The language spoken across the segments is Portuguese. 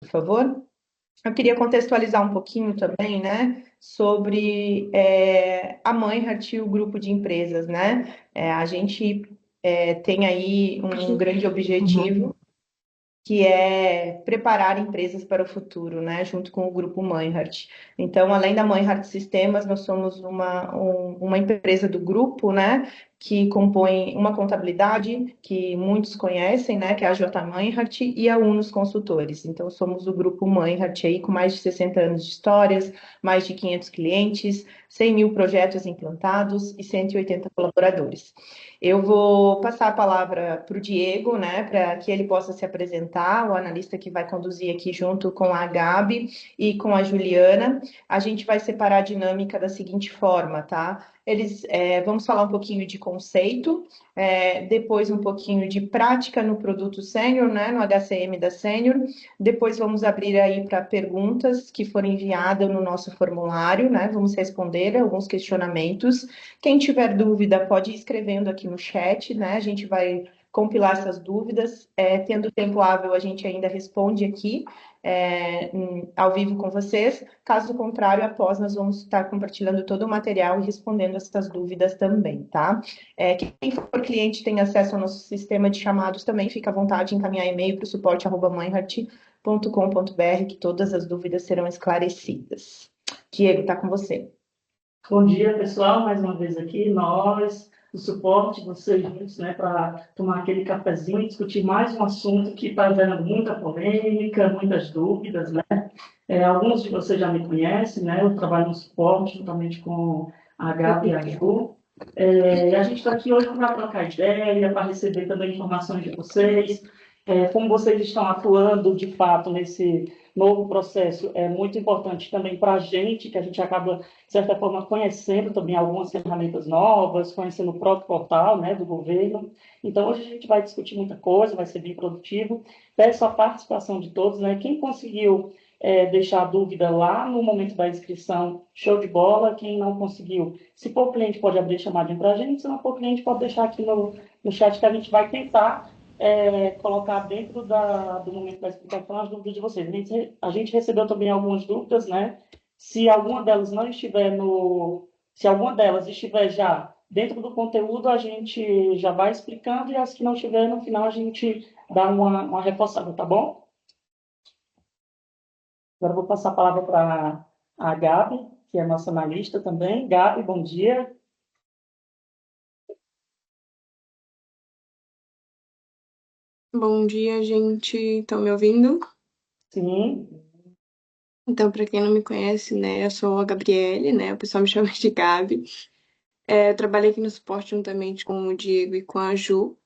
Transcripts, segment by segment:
por favor. Eu queria contextualizar um pouquinho também, né, sobre a Meinhardt e o grupo de empresas, né? A gente tem aí um grande objetivo que é preparar empresas para o futuro, né, junto com o grupo Meinhardt. Então, além da Meinhardt Sistemas, nós somos uma empresa do grupo, né, que compõe uma contabilidade que muitos conhecem, né, que é a J. Meinhardt e a Unos Consultores. Então, somos o grupo Meinhardt aí com mais de 60 anos de histórias, mais de 500 clientes, 100 mil projetos implantados e 180 colaboradores. Eu vou passar a palavra para o Diego, né, para que ele possa se apresentar, o analista que vai conduzir aqui junto com a Gabi e com a Juliana. A gente vai separar a dinâmica da seguinte forma, tá? Vamos falar um pouquinho de conceito, depois um pouquinho de prática no produto sênior, né, no HCM da sênior. Depois vamos abrir aí para perguntas que foram enviadas no nosso formulário, né? Vamos responder alguns questionamentos. Quem tiver dúvida pode ir escrevendo aqui no chat, né? A gente vai compilar essas dúvidas. Tendo tempo hábil, a gente ainda responde aqui ao vivo com vocês. Caso contrário, após nós vamos estar compartilhando todo o material e respondendo essas dúvidas também, tá? Quem for cliente tem acesso ao nosso sistema de chamados também, fica à vontade em encaminhar e-mail para o suporte@meinhardt.com.br que todas as dúvidas serão esclarecidas. Diego, está com você. Bom dia, pessoal. Mais uma vez aqui, nós, o suporte, vocês juntos, né, para tomar aquele cafezinho e discutir mais um assunto que está gerando muita polêmica, muitas dúvidas, né? Alguns de vocês já me conhecem, né? Eu trabalho no suporte juntamente com a Gabi e a Ju. E a gente está aqui hoje para trocar ideia, para receber também informações de vocês, como vocês estão atuando de fato nesse novo processo. É muito importante também para a gente, que a gente acaba, de certa forma, conhecendo também algumas ferramentas novas, conhecendo o próprio portal, né, do governo. Então, hoje a gente vai discutir muita coisa, vai ser bem produtivo. Peço a participação de todos, né? Quem conseguiu deixar a dúvida lá no momento da inscrição, show de bola. Quem não conseguiu, se for cliente, pode abrir chamadinha para a gente, se não for cliente, pode deixar aqui no chat que a gente vai tentar colocar dentro do momento da explicação as dúvidas de vocês. A gente recebeu também algumas dúvidas, né? Se alguma delas não estiver se alguma delas estiver já dentro do conteúdo, a gente já vai explicando, e as que não estiver, no final a gente dá uma reforçada, tá bom? Agora eu vou passar a palavra para a Gabi, que é nossa analista também. Gabi, bom dia. Bom dia, gente. Estão me ouvindo? Sim, Então, para quem não me conhece, né, eu sou a Gabriele, né? O pessoal me chama de Gabi. Eu trabalho aqui no suporte juntamente com o Diego e com a Ju.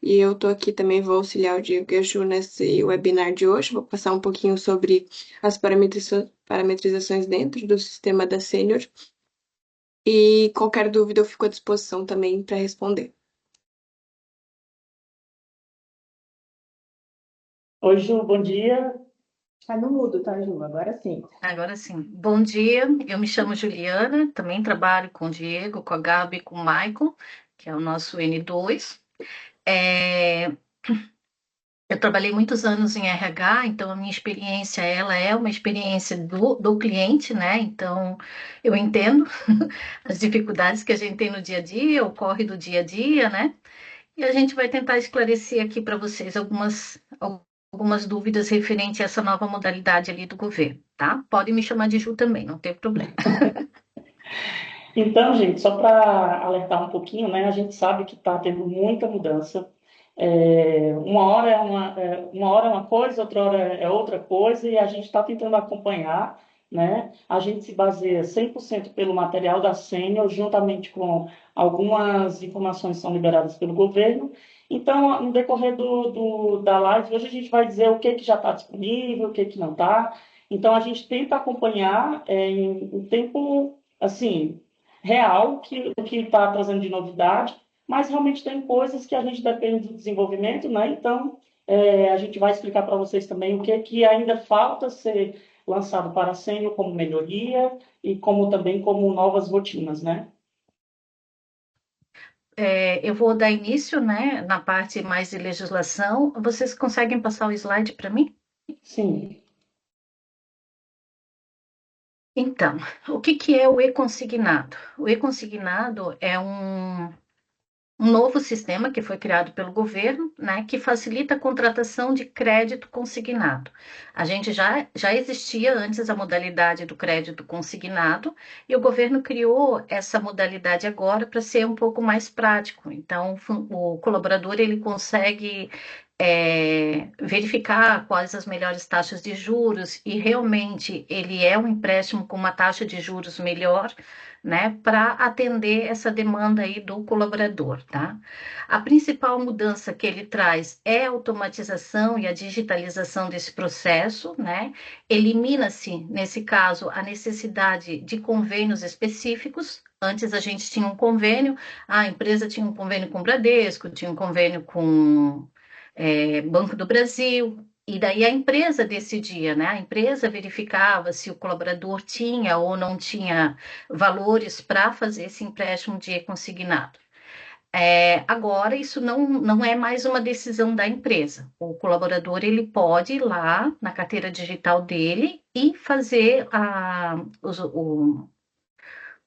E eu tô aqui também, vou auxiliar o Diego e a Ju nesse webinar de hoje. Vou passar um pouquinho sobre as parametrizações dentro do sistema da Senior. E qualquer dúvida eu fico à disposição também para responder. oi, Ju, bom dia. Tá no mudo, tá, Ju? Agora sim. Agora sim. Bom dia, eu me chamo Juliana, também trabalho com o Diego, com a Gabi e com o Michael, que é o nosso N2. É, Eu trabalhei muitos anos em RH, então a minha experiência, ela é uma experiência do cliente, né? Então eu entendo as dificuldades que a gente tem no dia a dia, o corre do dia a dia, né? E a gente vai tentar esclarecer aqui para vocês algumas dúvidas referentes a essa nova modalidade ali do governo, tá? Pode me chamar de Ju também, não tem problema. Então, gente, só para alertar um pouquinho, né? A gente sabe que está tendo muita mudança. Uma hora é uma coisa, outra hora é outra coisa, e a gente está tentando acompanhar, né? A gente se baseia 100% pelo material da Sênior, juntamente com algumas informações que são liberadas pelo governo. Então, no decorrer da live, hoje a gente vai dizer o que já está disponível, o que não está. Então, a gente tenta acompanhar em tempo, assim, real, o que está trazendo de novidade, mas realmente tem coisas que a gente depende do desenvolvimento, né? Então, a gente vai explicar para vocês também o que ainda falta ser lançado para a Sênior como melhoria e como também como novas rotinas, né? Eu vou dar início, né, na parte mais de legislação. Vocês conseguem passar o slide para mim? Sim. Então, o que que é o e-consignado? O e-consignado é um novo sistema que foi criado pelo governo, né, que facilita a contratação de crédito consignado. A gente já existia antes a modalidade do crédito consignado e o governo criou essa modalidade agora para ser um pouco mais prático. Então, o colaborador ele consegue verificar quais as melhores taxas de juros e realmente ele é um empréstimo com uma taxa de juros melhor, né, para atender essa demanda aí do colaborador, tá? A principal mudança que ele traz é a automatização e a digitalização desse processo, né? Elimina-se, nesse caso, a necessidade de convênios específicos. Antes a gente tinha um convênio, a empresa tinha um convênio com o Bradesco, tinha um convênio com Banco do Brasil, e daí a empresa decidia, né? A empresa verificava se o colaborador tinha ou não tinha valores para fazer esse empréstimo de consignado. Agora, isso não é mais uma decisão da empresa. O colaborador ele pode ir lá na carteira digital dele e fazer o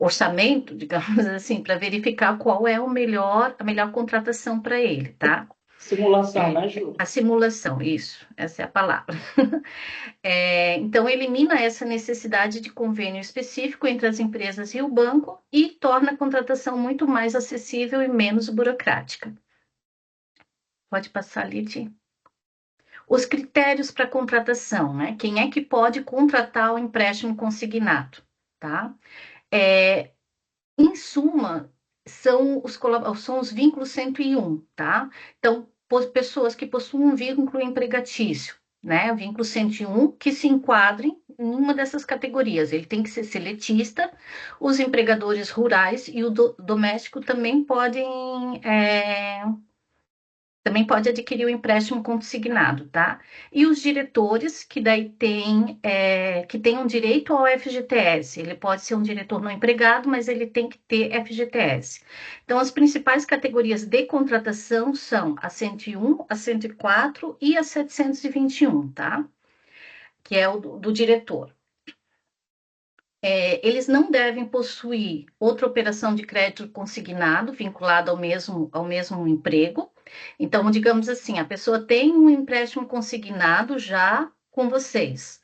orçamento, digamos assim, para verificar qual é a melhor contratação para ele, tá? Simulação, né, Ju? A simulação, isso, essa é a palavra. Então, elimina essa necessidade de convênio específico entre as empresas e o banco e torna a contratação muito mais acessível e menos burocrática. Pode passar, Lidy. Os critérios para contratação, né? Quem é que pode contratar o empréstimo consignado, tá? Em suma, são os vínculos 101, tá? Então, pessoas que possuem um vínculo empregatício, né? Vínculo 101, que se enquadrem em uma dessas categorias. Ele tem que ser seletista, os empregadores rurais e o doméstico também pode adquirir o empréstimo consignado, tá? E os diretores, que daí que tem um direito ao FGTS. Ele pode ser um diretor não empregado, mas ele tem que ter FGTS. Então, as principais categorias de contratação são a 101, a 104 e a 721, tá? Que é o do diretor. Eles não devem possuir outra operação de crédito consignado vinculada ao mesmo emprego. Então, digamos assim, a pessoa tem um empréstimo consignado já com vocês.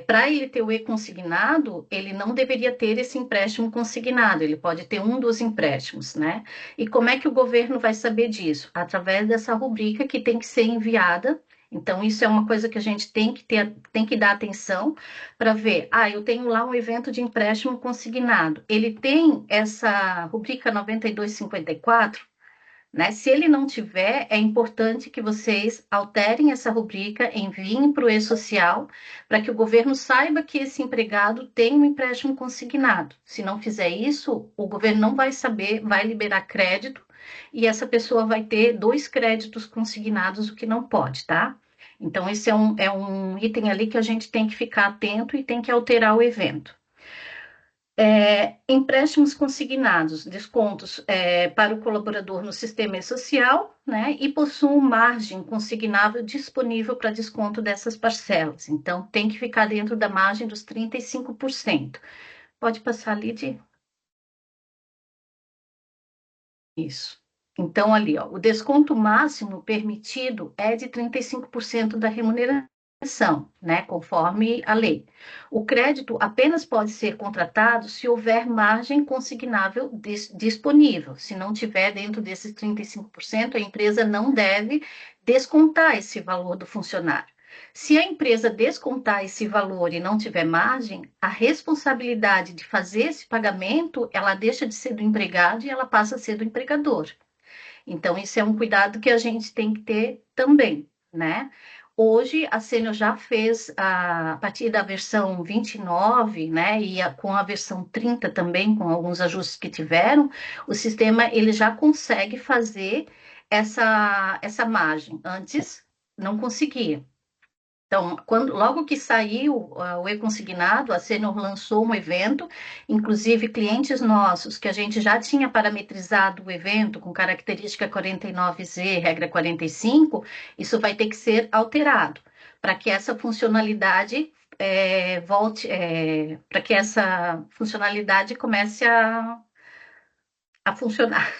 Para ele ter o e-consignado, ele não deveria ter esse empréstimo consignado, ele pode ter um dos empréstimos, né? E como é que o governo vai saber disso? Através dessa rubrica que tem que ser enviada. Então, isso é uma coisa que a gente tem que dar atenção para ver. Eu tenho lá um evento de empréstimo consignado. Ele tem essa rubrica 9254, né? Se ele não tiver, é importante que vocês alterem essa rubrica, enviem para o e-social, para que o governo saiba que esse empregado tem um empréstimo consignado. Se não fizer isso, o governo não vai saber, vai liberar crédito, e essa pessoa vai ter 2 créditos consignados, o que não pode, tá? Então, esse é um item ali que a gente tem que ficar atento e tem que alterar o evento. Empréstimos consignados, descontos para o colaborador no sistema social, né? E possuem margem consignável disponível para desconto dessas parcelas. Então, tem que ficar dentro da margem dos 35%. Pode passar, Lidy? Isso. Então, ali, ó, o desconto máximo permitido é de 35% da remuneração, né, conforme a lei. O crédito apenas pode ser contratado se houver margem consignável disponível. Se não tiver dentro desses 35%, a empresa não deve descontar esse valor do funcionário. Se a empresa descontar esse valor e não tiver margem, a responsabilidade de fazer esse pagamento, ela deixa de ser do empregado e ela passa a ser do empregador. Então, isso é um cuidado que a gente tem que ter também, né? Hoje, a Sênior já fez, a partir da versão 29, né, e com a versão 30 também, com alguns ajustes que tiveram, o sistema ele já consegue fazer essa margem. Antes, não conseguia. Então, logo que saiu o e-consignado, a Sênior lançou um evento, inclusive clientes nossos que a gente já tinha parametrizado o evento com característica 49Z, regra 45, isso vai ter que ser alterado para que essa funcionalidade volte, para que essa funcionalidade comece a funcionar.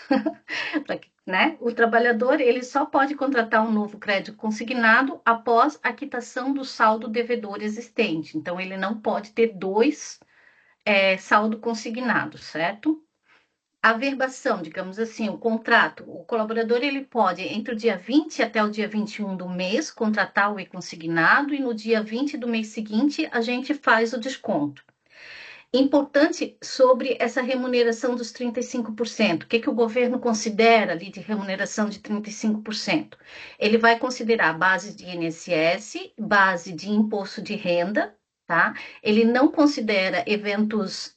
Né? O trabalhador ele só pode contratar um novo crédito consignado após a quitação do saldo devedor existente. Então, ele não pode ter dois saldo consignados, certo? A verbação, digamos assim, o contrato, o colaborador ele pode, entre o dia 20 até o dia 21 do mês, contratar o e-consignado e no dia 20 do mês seguinte a gente faz o desconto. Importante sobre essa remuneração dos 35%. O que o governo considera ali de remuneração de 35%? Ele vai considerar base de INSS, base de imposto de renda, tá? Ele não considera eventos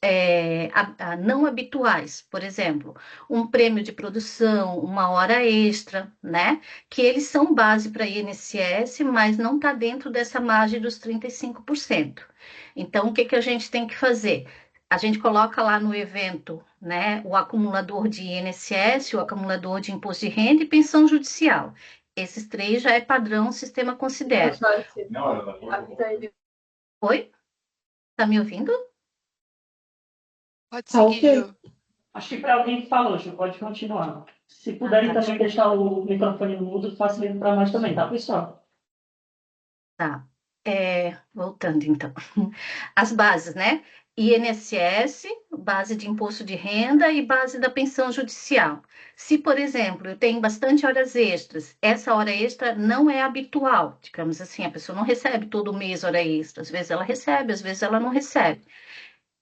não habituais, por exemplo, um prêmio de produção, uma hora extra, né? Que eles são base para INSS, mas não está dentro dessa margem dos 35%. Então, o que a gente tem que fazer? A gente coloca lá no evento, né, o acumulador de INSS, o acumulador de imposto de renda e pensão judicial. Esses três já é padrão, o sistema considera. Oi? Tá me ouvindo? Pode seguir, Ju. Acho que para alguém que falou, Ju, pode continuar. Se puderem também deixar o microfone mudo, facilita para nós também, tá, pessoal? Tá. Voltando, então. As bases, né? INSS, base de imposto de renda e base da pensão judicial. Se, por exemplo, eu tenho bastante horas extras, essa hora extra não é habitual, digamos assim, a pessoa não recebe todo mês hora extra, às vezes ela recebe, às vezes ela não recebe.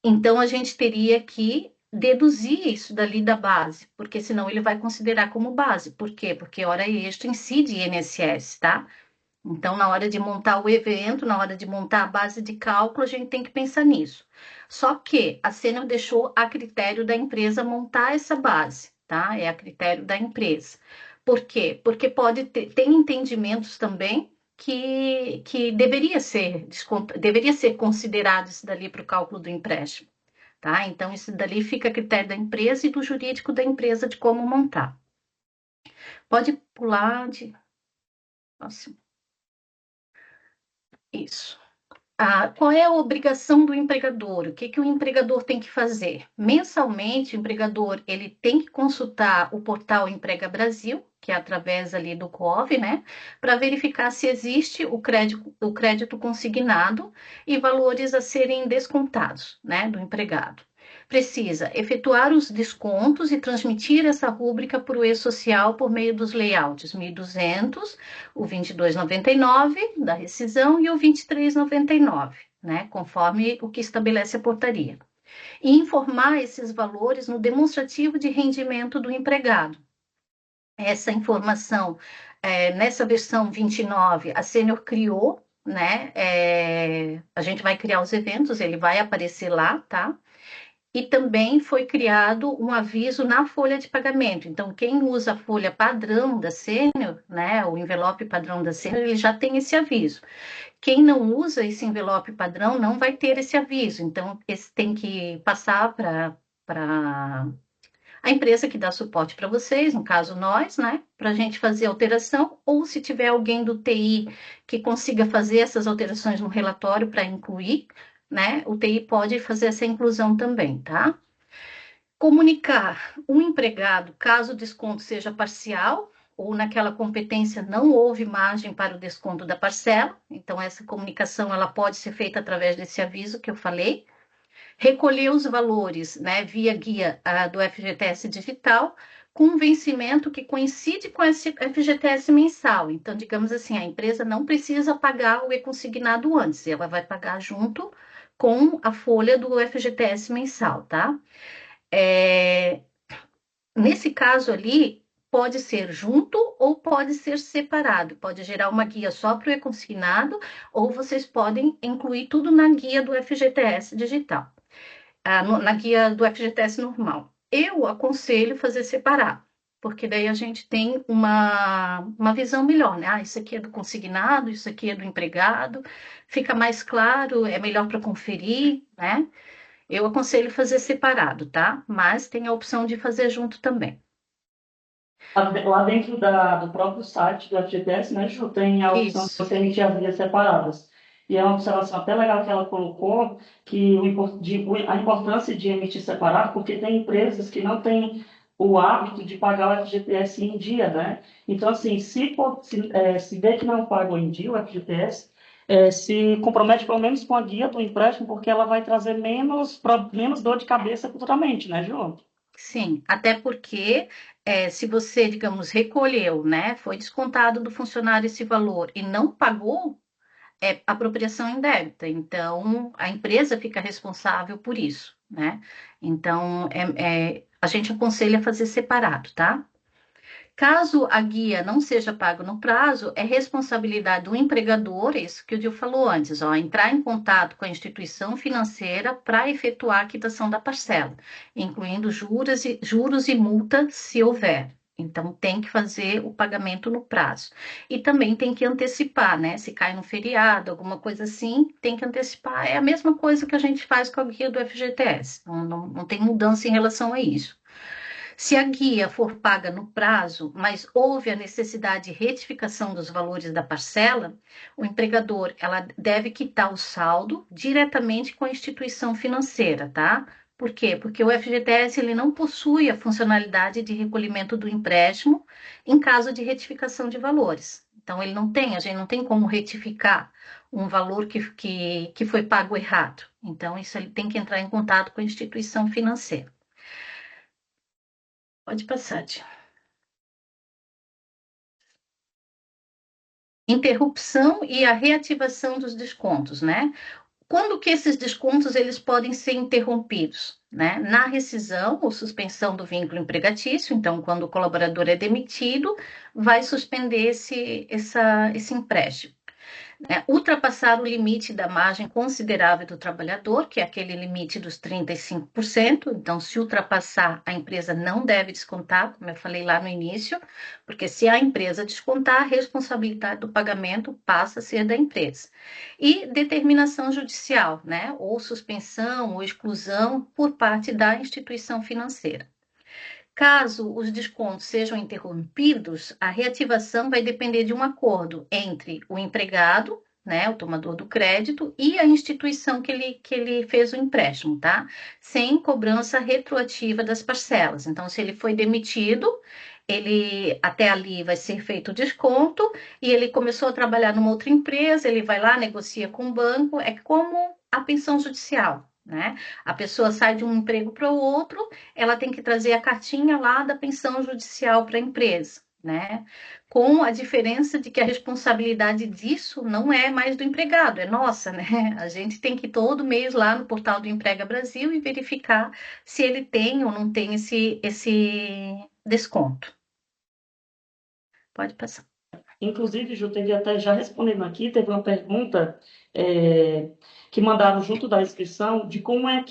Então, a gente teria que deduzir isso dali da base, porque senão ele vai considerar como base. Por quê? Porque hora extra incide INSS, tá? Então, na hora de montar o evento, na hora de montar a base de cálculo, a gente tem que pensar nisso. Só que a Sênior deixou a critério da empresa montar essa base, tá? É a critério da empresa. Por quê? Porque tem entendimentos também que deveria ser considerado isso dali para o cálculo do empréstimo, tá? Então, isso dali fica a critério da empresa e do jurídico da empresa de como montar. Pode pular de... Próximo. Isso. Qual é a obrigação do empregador? O que o empregador tem que fazer? Mensalmente, o empregador ele tem que consultar o portal Emprega Brasil, que é através ali do Gov, né, para verificar se existe o crédito consignado e valores a serem descontados, né, do empregado. Precisa efetuar os descontos e transmitir essa rúbrica para o e-social por meio dos layouts 1.200, o 22,99 da rescisão e o 23,99, né, conforme o que estabelece a portaria. E informar esses valores no demonstrativo de rendimento do empregado. Essa informação, nessa versão 29, a Sênior criou, né, a gente vai criar os eventos, ele vai aparecer lá, tá? E também foi criado um aviso na folha de pagamento. Então, quem usa a folha padrão da Sênior, né, o envelope padrão da Sênior, ele já tem esse aviso. Quem não usa esse envelope padrão não vai ter esse aviso. Então, esse tem que passar para a empresa que dá suporte para vocês, no caso nós, né, para a gente fazer alteração, ou se tiver alguém do TI que consiga fazer essas alterações no relatório para incluir, né, o TI pode fazer essa inclusão também, tá? Comunicar o empregado caso o desconto seja parcial ou naquela competência não houve margem para o desconto da parcela, então essa comunicação ela pode ser feita através desse aviso que eu falei. Recolher os valores, né, via guia do FGTS digital, com um vencimento que coincide com esse FGTS mensal. Então, digamos assim, a empresa não precisa pagar o e-consignado antes, ela vai pagar junto com a folha do FGTS mensal, tá? Nesse caso ali, pode ser junto ou pode ser separado. Pode gerar uma guia só para o e-consignado, ou vocês podem incluir tudo na guia do FGTS digital. Na guia do FGTS normal. Eu aconselho fazer separado, porque daí a gente tem uma visão melhor, né? Isso aqui é do consignado, isso aqui é do empregado, fica mais claro, é melhor para conferir, né? Eu aconselho fazer separado, tá? Mas tem a opção de fazer junto também. Lá dentro do próprio site do FGTS, né, Ju, tem a opção de Isso. você emitir as guias separadas. E é uma observação até legal que ela colocou, que a importância de emitir separado, porque tem empresas que não têm o hábito de pagar o FGTS em dia, né? Então, assim, se vê que não pagam em dia o FGTS, se compromete pelo menos com a guia do empréstimo, porque ela vai trazer menos dor de cabeça futuramente, né, João? Sim, até porque se você, digamos, recolheu, né, foi descontado do funcionário esse valor e não pagou, é apropriação indébita. Então, a empresa fica responsável por isso, né? Então, a gente aconselha fazer separado, tá? Caso a guia não seja paga no prazo, é responsabilidade do empregador, isso que o Dil falou antes, ó, entrar em contato com a instituição financeira para efetuar a quitação da parcela, incluindo juros e multa, se houver. Então, tem que fazer o pagamento no prazo. E também tem que antecipar, né? Se cai no feriado, alguma coisa assim, tem que antecipar. É a mesma coisa que a gente faz com a guia do FGTS. Não tem mudança em relação a isso. Se a guia for paga no prazo, mas houve a necessidade de retificação dos valores da parcela, o empregador ela deve quitar o saldo diretamente com a instituição financeira, tá? Por quê? Porque o FGTS ele não possui a funcionalidade de recolhimento do empréstimo em caso de retificação de valores. Então, a gente não tem como retificar um valor que foi pago errado. Então, isso ele tem que entrar em contato com a instituição financeira. Pode passar, tia. Interrupção e a reativação dos descontos, né? Quando que esses descontos eles podem ser interrompidos? Né? Na rescisão ou suspensão do vínculo empregatício, então, quando o colaborador é demitido, vai suspender esse empréstimo. Ultrapassar o limite da margem considerável do trabalhador, que é aquele limite dos 35%. Então, se ultrapassar, a empresa não deve descontar, como eu falei lá no início, porque se a empresa descontar, a responsabilidade do pagamento passa a ser da empresa. E determinação judicial, né? Ou suspensão ou exclusão por parte da instituição financeira. Caso os descontos sejam interrompidos, a reativação vai depender de um acordo entre o empregado, né, o tomador do crédito, e a instituição que ele fez o empréstimo, tá? Sem cobrança retroativa das parcelas. Então, se ele foi demitido, ele até ali vai ser feito o desconto e ele começou a trabalhar numa outra empresa, ele vai lá, negocia com o banco, é como a pensão judicial, né? A pessoa sai de um emprego para o outro, ela tem que trazer a cartinha lá da pensão judicial para a empresa, né? Com a diferença de que a responsabilidade disso não é mais do empregado, é nossa, né? A gente tem que ir todo mês lá no portal do Emprega Brasil e verificar se ele tem ou não tem esse desconto. Pode passar. Inclusive, Ju, teve até já respondendo aqui, teve uma pergunta é, que mandaram junto da inscrição de como a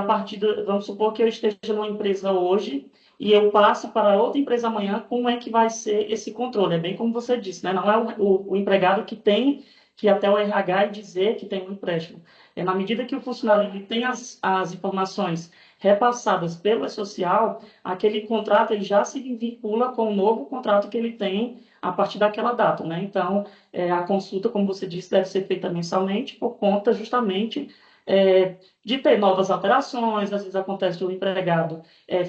partir vamos supor que eu esteja numa empresa hoje e eu passo para outra empresa amanhã, como é que vai ser esse controle? É bem como você disse, né? Não é o empregado que tem que ir até o RH e dizer que tem um empréstimo. É na medida que o funcionário ele tem as informações repassadas pelo E-Social, aquele contrato ele já se vincula com o novo contrato que ele tem a partir daquela data, né? Então, a consulta, como você disse, deve ser feita mensalmente por conta justamente de ter novas alterações. Às vezes acontece do empregado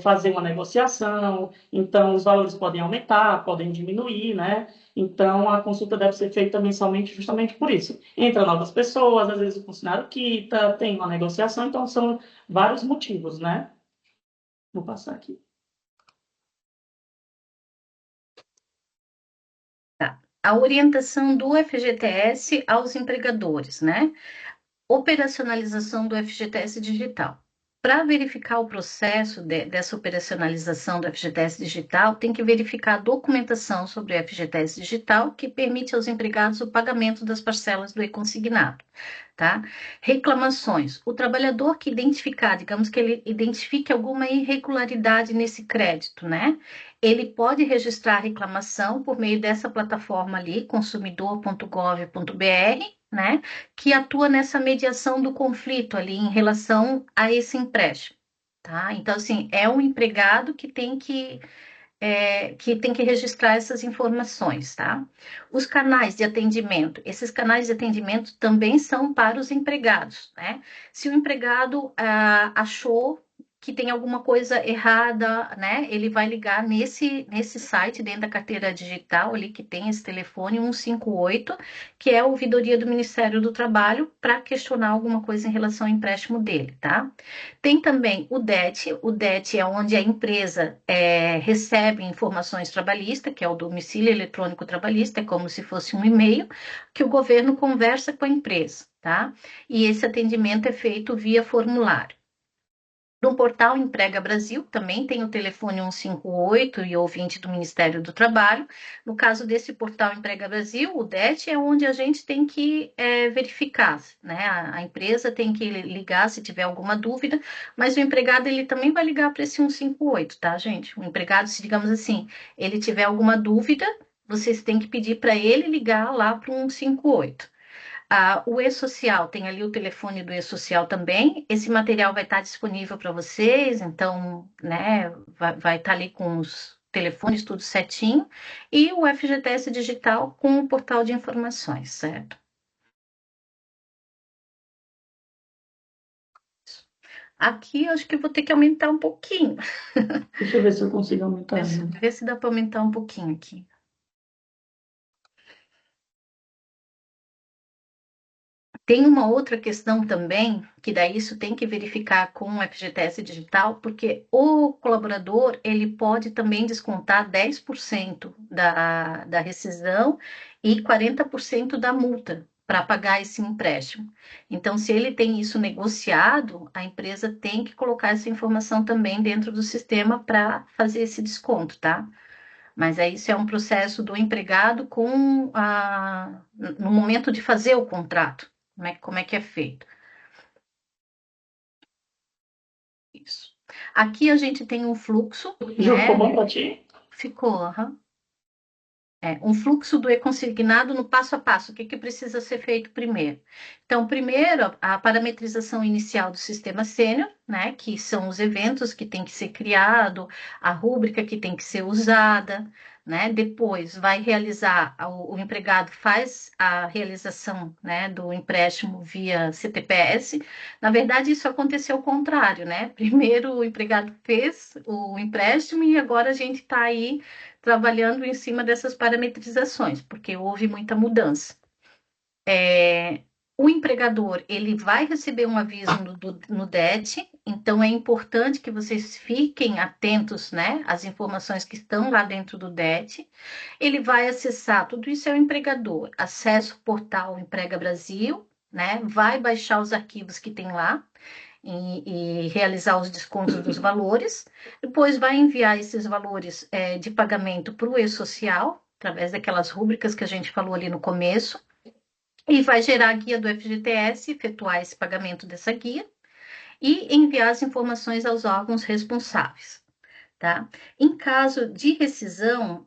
fazer uma negociação, então os valores podem aumentar, podem diminuir, né? Então, a consulta deve ser feita mensalmente justamente por isso. Entra novas pessoas, às vezes o funcionário quita, tem uma negociação, então são vários motivos, né? Vou passar aqui. Tá. A orientação do FGTS aos empregadores, né? Operacionalização do FGTS digital. Para verificar o processo dessa operacionalização do FGTS digital, tem que verificar a documentação sobre o FGTS digital, que permite aos empregados o pagamento das parcelas do e-consignado, tá? Reclamações. O trabalhador que identificar, digamos que ele identifique alguma irregularidade nesse crédito, né? Ele pode registrar a reclamação por meio dessa plataforma ali, consumidor.gov.br, né? Que atua nessa mediação do conflito ali em relação a esse empréstimo, tá? Então, assim, é um empregado que tem que que tem que registrar essas informações, tá? Os canais de atendimento, esses canais de atendimento também são para os empregados, né? Se o empregado achou que tem alguma coisa errada, né? Ele vai ligar nesse site dentro da carteira digital ali que tem esse telefone 158, que é a ouvidoria do Ministério do Trabalho, para questionar alguma coisa em relação ao empréstimo dele, tá? Tem também o DET é onde a empresa recebe informações trabalhistas, que é o domicílio eletrônico trabalhista, é como se fosse um e-mail que o governo conversa com a empresa, tá? E esse atendimento é feito via formulário. No portal Emprega Brasil, também tem o telefone 158 e ouvinte do Ministério do Trabalho. No caso desse portal Emprega Brasil, o DET é onde a gente tem que verificar, né? A empresa tem que ligar se tiver alguma dúvida, mas o empregado ele também vai ligar para esse 158, tá, gente? O empregado, se digamos assim, ele tiver alguma dúvida, vocês têm que pedir para ele ligar lá para o 158. O E-Social, tem ali o telefone do E-Social também. Esse material vai estar disponível para vocês, então, né, vai estar ali com os telefones tudo certinho. E o FGTS Digital com o portal de informações, certo? Aqui eu acho que eu vou ter que aumentar um pouquinho. Deixa eu ver se eu consigo aumentar. Ver se dá para aumentar um pouquinho aqui. Tem uma outra questão também, que daí isso tem que verificar com o FGTS Digital, porque o colaborador, ele pode também descontar 10% da rescisão e 40% da multa para pagar esse empréstimo. Então, se ele tem isso negociado, a empresa tem que colocar essa informação também dentro do sistema para fazer esse desconto, tá? Mas aí isso é um processo do empregado no momento de fazer o contrato. Como é que é feito? Isso. Aqui a gente tem um fluxo, Já né? ficou bom para ti? Ficou, aham. Um fluxo do e-consignado no passo a passo. O que, que precisa ser feito primeiro? Então, primeiro, a parametrização inicial do sistema sênior, né? Que são os eventos que tem que ser criado, a rúbrica que tem que ser usada, né? Depois vai realizar, o empregado faz a realização, né, do empréstimo via CTPS. Na verdade, isso aconteceu ao contrário, né? Primeiro o empregado fez o empréstimo e agora a gente está aí trabalhando em cima dessas parametrizações, porque houve muita mudança. O empregador ele vai receber um aviso no DET, então é importante que vocês fiquem atentos, né, às informações que estão lá dentro do DET. Ele vai acessar, tudo isso é o empregador, acessa o portal Emprega Brasil, né, vai baixar os arquivos que tem lá, e realizar os descontos dos valores. Depois vai enviar esses valores de pagamento para o E-Social, através daquelas rúbricas que a gente falou ali no começo, e vai gerar a guia do FGTS, efetuar esse pagamento dessa guia e enviar as informações aos órgãos responsáveis. Tá? Em caso de rescisão,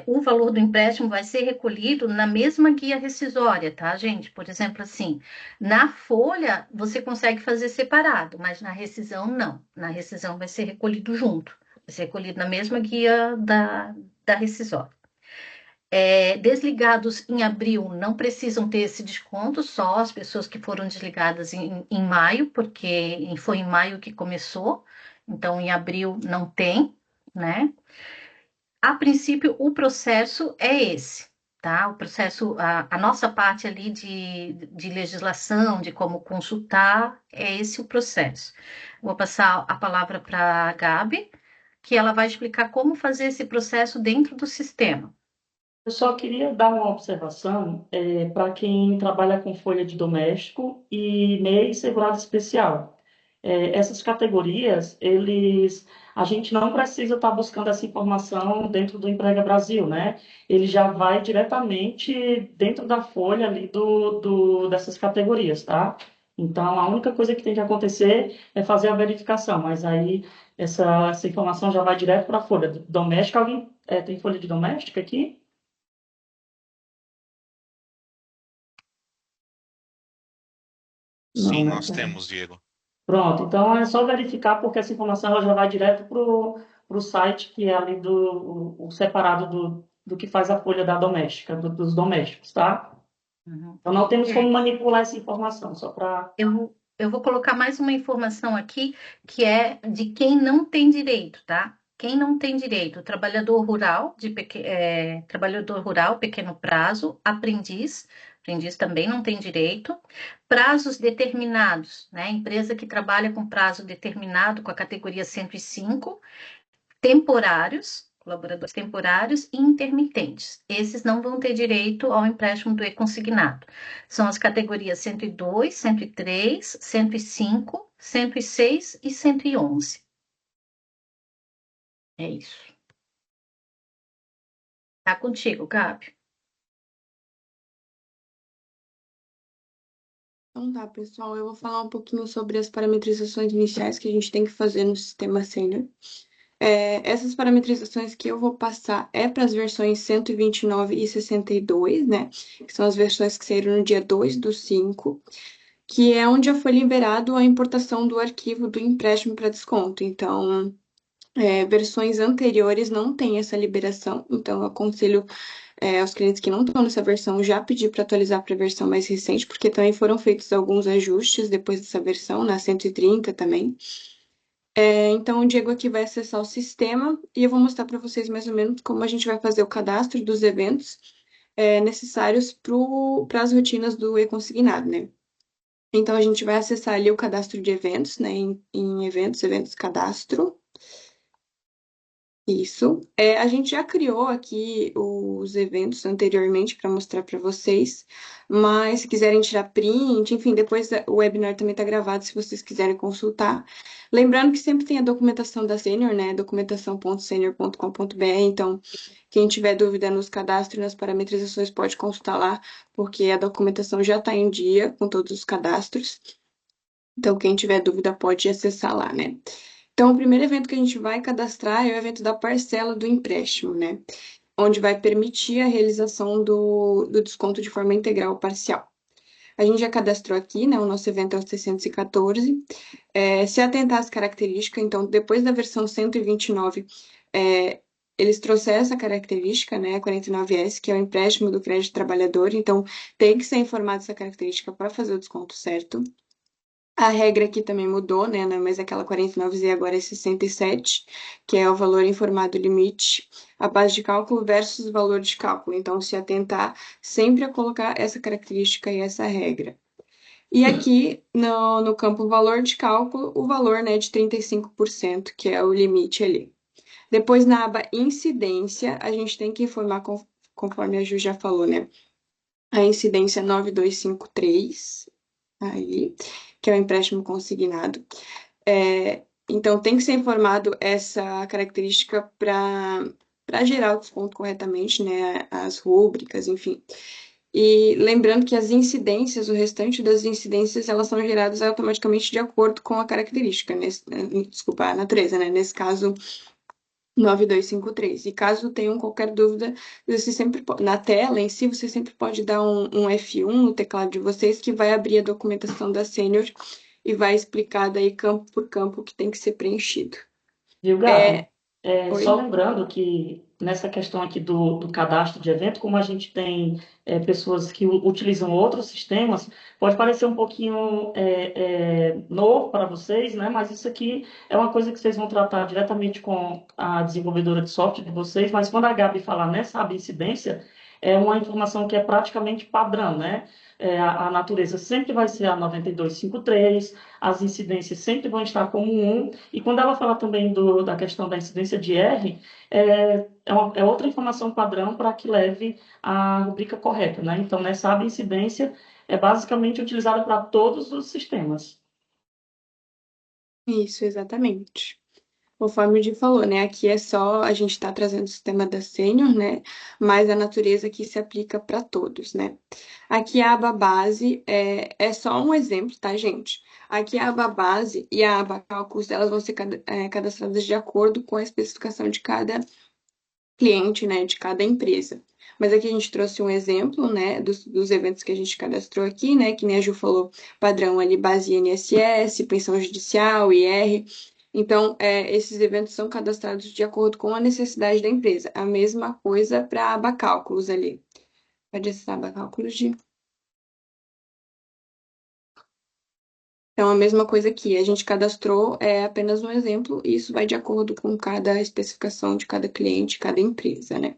o valor do empréstimo vai ser recolhido na mesma guia rescisória, tá, gente? Por exemplo, assim, na folha você consegue fazer separado, mas na rescisão não. Na rescisão vai ser recolhido junto, vai ser recolhido na mesma guia da rescisória. Desligados em abril não precisam ter esse desconto, só as pessoas que foram desligadas em maio, porque foi em maio que começou, então em abril não tem, né? A princípio, o processo é esse, tá? O processo, a nossa parte ali de legislação, de como consultar, é esse o processo. Vou passar a palavra para a Gabi, que ela vai explicar como fazer esse processo dentro do sistema. Eu só queria dar uma observação para quem trabalha com folha de doméstico e MEI segurado especial. Essas categorias, a gente não precisa estar buscando essa informação dentro do Emprega Brasil, né? Ele já vai diretamente dentro da folha ali dessas categorias, tá? Então, a única coisa que tem que acontecer é fazer a verificação, mas aí essa informação já vai direto para a folha. Doméstica, alguém tem folha de doméstica aqui? Sim, Não, né? nós temos, Diego. Pronto, então é só verificar porque essa informação ela já vai direto para o site que é ali o separado do que faz a folha da doméstica, dos domésticos, tá? Uhum. Então não temos como manipular essa informação, só para... Eu vou colocar mais uma informação aqui, que é de quem não tem direito, tá? Quem não tem direito, trabalhador rural, trabalhador rural, pequeno prazo, aprendiz também não tem direito, prazos determinados, né? Empresa que trabalha com prazo determinado com a categoria 105, temporários, colaboradores temporários e intermitentes. Esses não vão ter direito ao empréstimo do e-consignado. São as categorias 102, 103, 105, 106 e 111. É isso. Tá contigo, Gabi. Então tá, pessoal, eu vou falar um pouquinho sobre as parametrizações iniciais que a gente tem que fazer no sistema Sênior. Essas parametrizações que eu vou passar é para as versões 129 e 62, né? Que são as versões que saíram no dia 2/5, que é onde já foi liberado a importação do arquivo do empréstimo para desconto. Então, versões anteriores não têm essa liberação, então eu aconselho aos clientes que não estão nessa versão já pedir para atualizar para a versão mais recente, porque também foram feitos alguns ajustes depois dessa versão, na 130 também. Então, o Diego aqui vai acessar o sistema e eu vou mostrar para vocês mais ou menos como a gente vai fazer o cadastro dos eventos necessários para as rotinas do e-consignado, né? Então, a gente vai acessar ali o cadastro de eventos, né? Em eventos, cadastro. Isso. A gente já criou aqui os eventos anteriormente para mostrar para vocês, mas se quiserem tirar print, enfim, depois o webinar também está gravado se vocês quiserem consultar. Lembrando que sempre tem a documentação da Sênior, né? documentação.senior.com.br. Então, quem tiver dúvida nos cadastros e nas parametrizações pode consultar lá, porque a documentação já está em dia com todos os cadastros. Então, quem tiver dúvida pode acessar lá, né? Então, o primeiro evento que a gente vai cadastrar é o evento da parcela do empréstimo, né? Onde vai permitir a realização do desconto de forma integral ou parcial. A gente já cadastrou aqui, né? O nosso evento é o 614. Se atentar às características, então, depois da versão 129, eles trouxeram essa característica, né? 49S, que é o empréstimo do crédito trabalhador. Então, tem que ser informado essa característica para fazer o desconto certo. A regra aqui também mudou, né? Não é mais aquela 49Z, agora é 67, que é o valor informado limite, a base de cálculo versus o valor de cálculo. Então, se atentar sempre a colocar essa característica e essa regra. E aqui, no campo valor de cálculo, o valor, né, de 35%, que é o limite ali. Depois, na aba incidência, a gente tem que informar, conforme a Ju já falou, né? A incidência 9253, aí, que é o empréstimo consignado. Então, tem que ser informado essa característica para gerar o desconto corretamente, né? As rúbricas, enfim. E lembrando que as incidências, o restante das incidências, elas são geradas automaticamente de acordo com a característica, desculpa, a natureza, né? Nesse caso, 9253. E caso tenham qualquer dúvida, você sempre na tela em si, você sempre pode dar um F1 no teclado de vocês, que vai abrir a documentação da Sênior e vai explicar daí campo por campo o que tem que ser preenchido. Viu, Gabi? Só Oi? lembrando que nessa questão aqui do cadastro de evento, como a gente tem pessoas que utilizam outros sistemas, pode parecer um pouquinho novo para vocês, né? Mas isso aqui é uma coisa que vocês vão tratar diretamente com a desenvolvedora de software de vocês, mas quando a Gabi falar nessa incidência, é uma informação que é praticamente padrão, né? A natureza sempre vai ser a 9253, as incidências sempre vão estar como 1, e quando ela fala também da questão da incidência de R, é outra informação padrão para que leve a rubrica correta, né? Então, nessa incidência é basicamente utilizada para todos os sistemas. Isso, exatamente. Conforme o Di falou, né? Aqui é só a gente está trazendo o sistema da Sênior, né? Mas a natureza aqui se aplica para todos, né? Aqui a aba base é só um exemplo, tá, gente? Aqui a aba base e a aba cálculos, elas vão ser cadastradas de acordo com a especificação de cada cliente, né? De cada empresa. Mas aqui a gente trouxe um exemplo, né? Dos eventos que a gente cadastrou aqui, né? Que nem a Ju falou, padrão ali, base INSS, pensão judicial, IR. Então, esses eventos são cadastrados de acordo com a necessidade da empresa. A mesma coisa para a aba cálculos ali. Pode acessar a aba cálculos de... Então, a mesma coisa aqui. A gente cadastrou apenas um exemplo, e isso vai de acordo com cada especificação de cada cliente, cada empresa, né?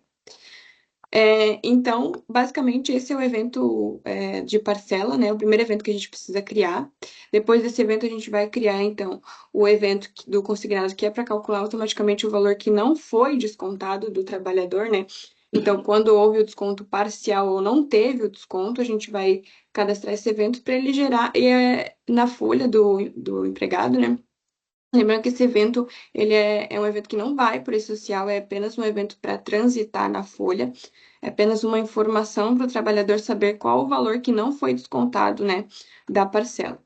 Então, basicamente, esse é o evento de parcela, né? O primeiro evento que a gente precisa criar. Depois desse evento, a gente vai criar, então, o evento do consignado, que é para calcular automaticamente o valor que não foi descontado do trabalhador, né? Então, quando houve o desconto parcial ou não teve o desconto, a gente vai cadastrar esse evento para ele gerar na folha do empregado, né? Lembrando que esse evento, ele é um evento que não vai por esse social, é apenas um evento para transitar na folha, é apenas uma informação para o trabalhador saber qual o valor que não foi descontado, né, da parcela.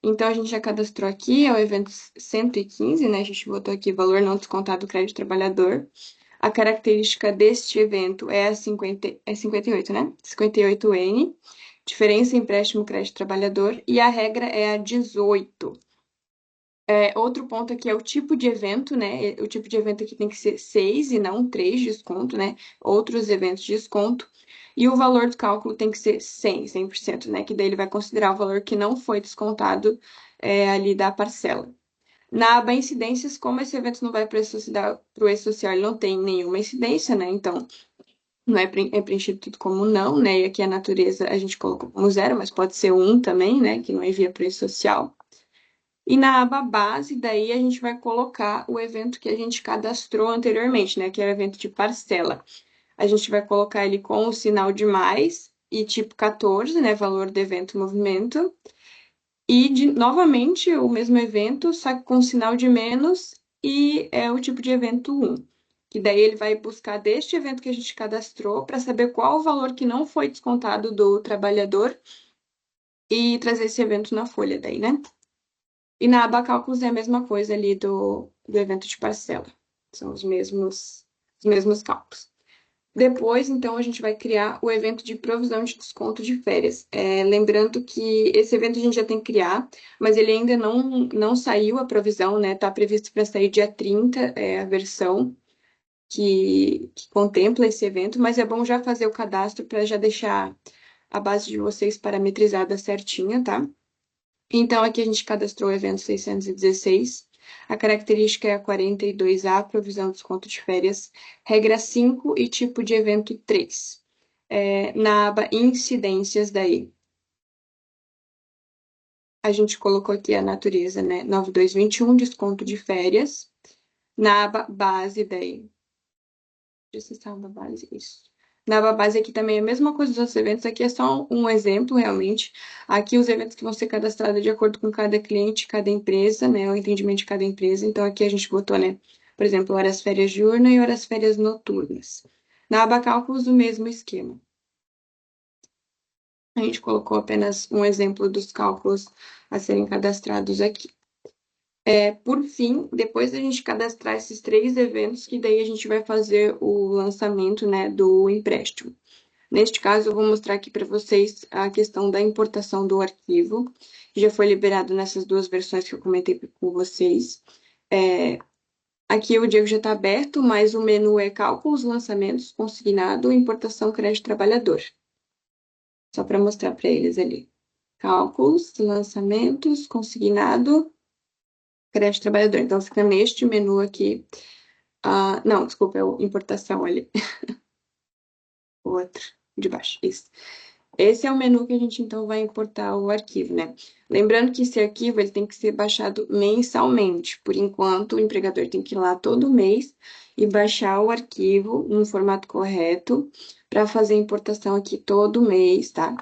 Então, a gente já cadastrou aqui, é o evento 115, né, a gente botou aqui valor não descontado do crédito trabalhador. A característica deste evento é a 58, né, 58N, diferença empréstimo crédito trabalhador, e a regra é a 18. Outro ponto aqui é o tipo de evento, né? O tipo de evento aqui tem que ser 6 e não 3 de desconto, né? Outros eventos de desconto. E o valor do cálculo tem que ser 100%, né? Que daí ele vai considerar o valor que não foi descontado ali da parcela. Na aba incidências, como esse evento não vai para o E-Social, ele não tem nenhuma incidência, né? Então, não é preenchido tudo como não, né? E aqui a natureza a gente colocou como zero, mas pode ser um também, né? Que não envia para o E-Social. E na aba base, daí a gente vai colocar o evento que a gente cadastrou anteriormente, né? Que é o evento de parcela. A gente vai colocar ele com o sinal de mais e tipo 14, né? Valor do evento movimento. E novamente o mesmo evento, só que com sinal de menos e é o tipo de evento 1. Que daí ele vai buscar deste evento que a gente cadastrou para saber qual o valor que não foi descontado do trabalhador e trazer esse evento na folha daí, né? E na aba cálculos é a mesma coisa ali do evento de parcela. São os mesmos cálculos. Depois, então, a gente vai criar o evento de provisão de desconto de férias. Lembrando que esse evento a gente já tem que criar, mas ele ainda não saiu a provisão, né? Está previsto para sair dia 30, a versão que contempla esse evento, mas é bom já fazer o cadastro para já deixar a base de vocês parametrizada certinha, tá? Então, aqui a gente cadastrou o evento 616. A característica é a 42A, provisão de desconto de férias, regra 5 e tipo de evento 3. Na aba incidências daí, a gente colocou aqui a natureza, né? 9221, desconto de férias. Na aba base daí, deixa eu aba base, isso. Na aba base aqui também é a mesma coisa dos outros eventos, aqui é só um exemplo realmente. Aqui os eventos que vão ser cadastrados de acordo com cada cliente, cada empresa, né? O entendimento de cada empresa. Então aqui a gente botou, né? Por exemplo, horas férias diurnas e horas férias noturnas. Na aba cálculos, o mesmo esquema. A gente colocou apenas um exemplo dos cálculos a serem cadastrados aqui. Por fim, depois da gente cadastrar esses 3 eventos, que daí a gente vai fazer o lançamento, né, do empréstimo. Neste caso, eu vou mostrar aqui para vocês a questão da importação do arquivo, que já foi liberado nessas 2 versões que eu comentei com vocês. Aqui o Diego já está aberto, mas o menu é cálculos, lançamentos, consignado, importação, crédito trabalhador. Só para mostrar para eles ali. Cálculos, lançamentos, consignado, crédito trabalhador. Então, fica neste menu aqui. Não, desculpa, é o importação ali. O outro, de baixo, isso. Esse é o menu que a gente, então, vai importar o arquivo, né? Lembrando que esse arquivo ele tem que ser baixado mensalmente. Por enquanto, o empregador tem que ir lá todo mês e baixar o arquivo no formato correto para fazer a importação aqui todo mês, tá?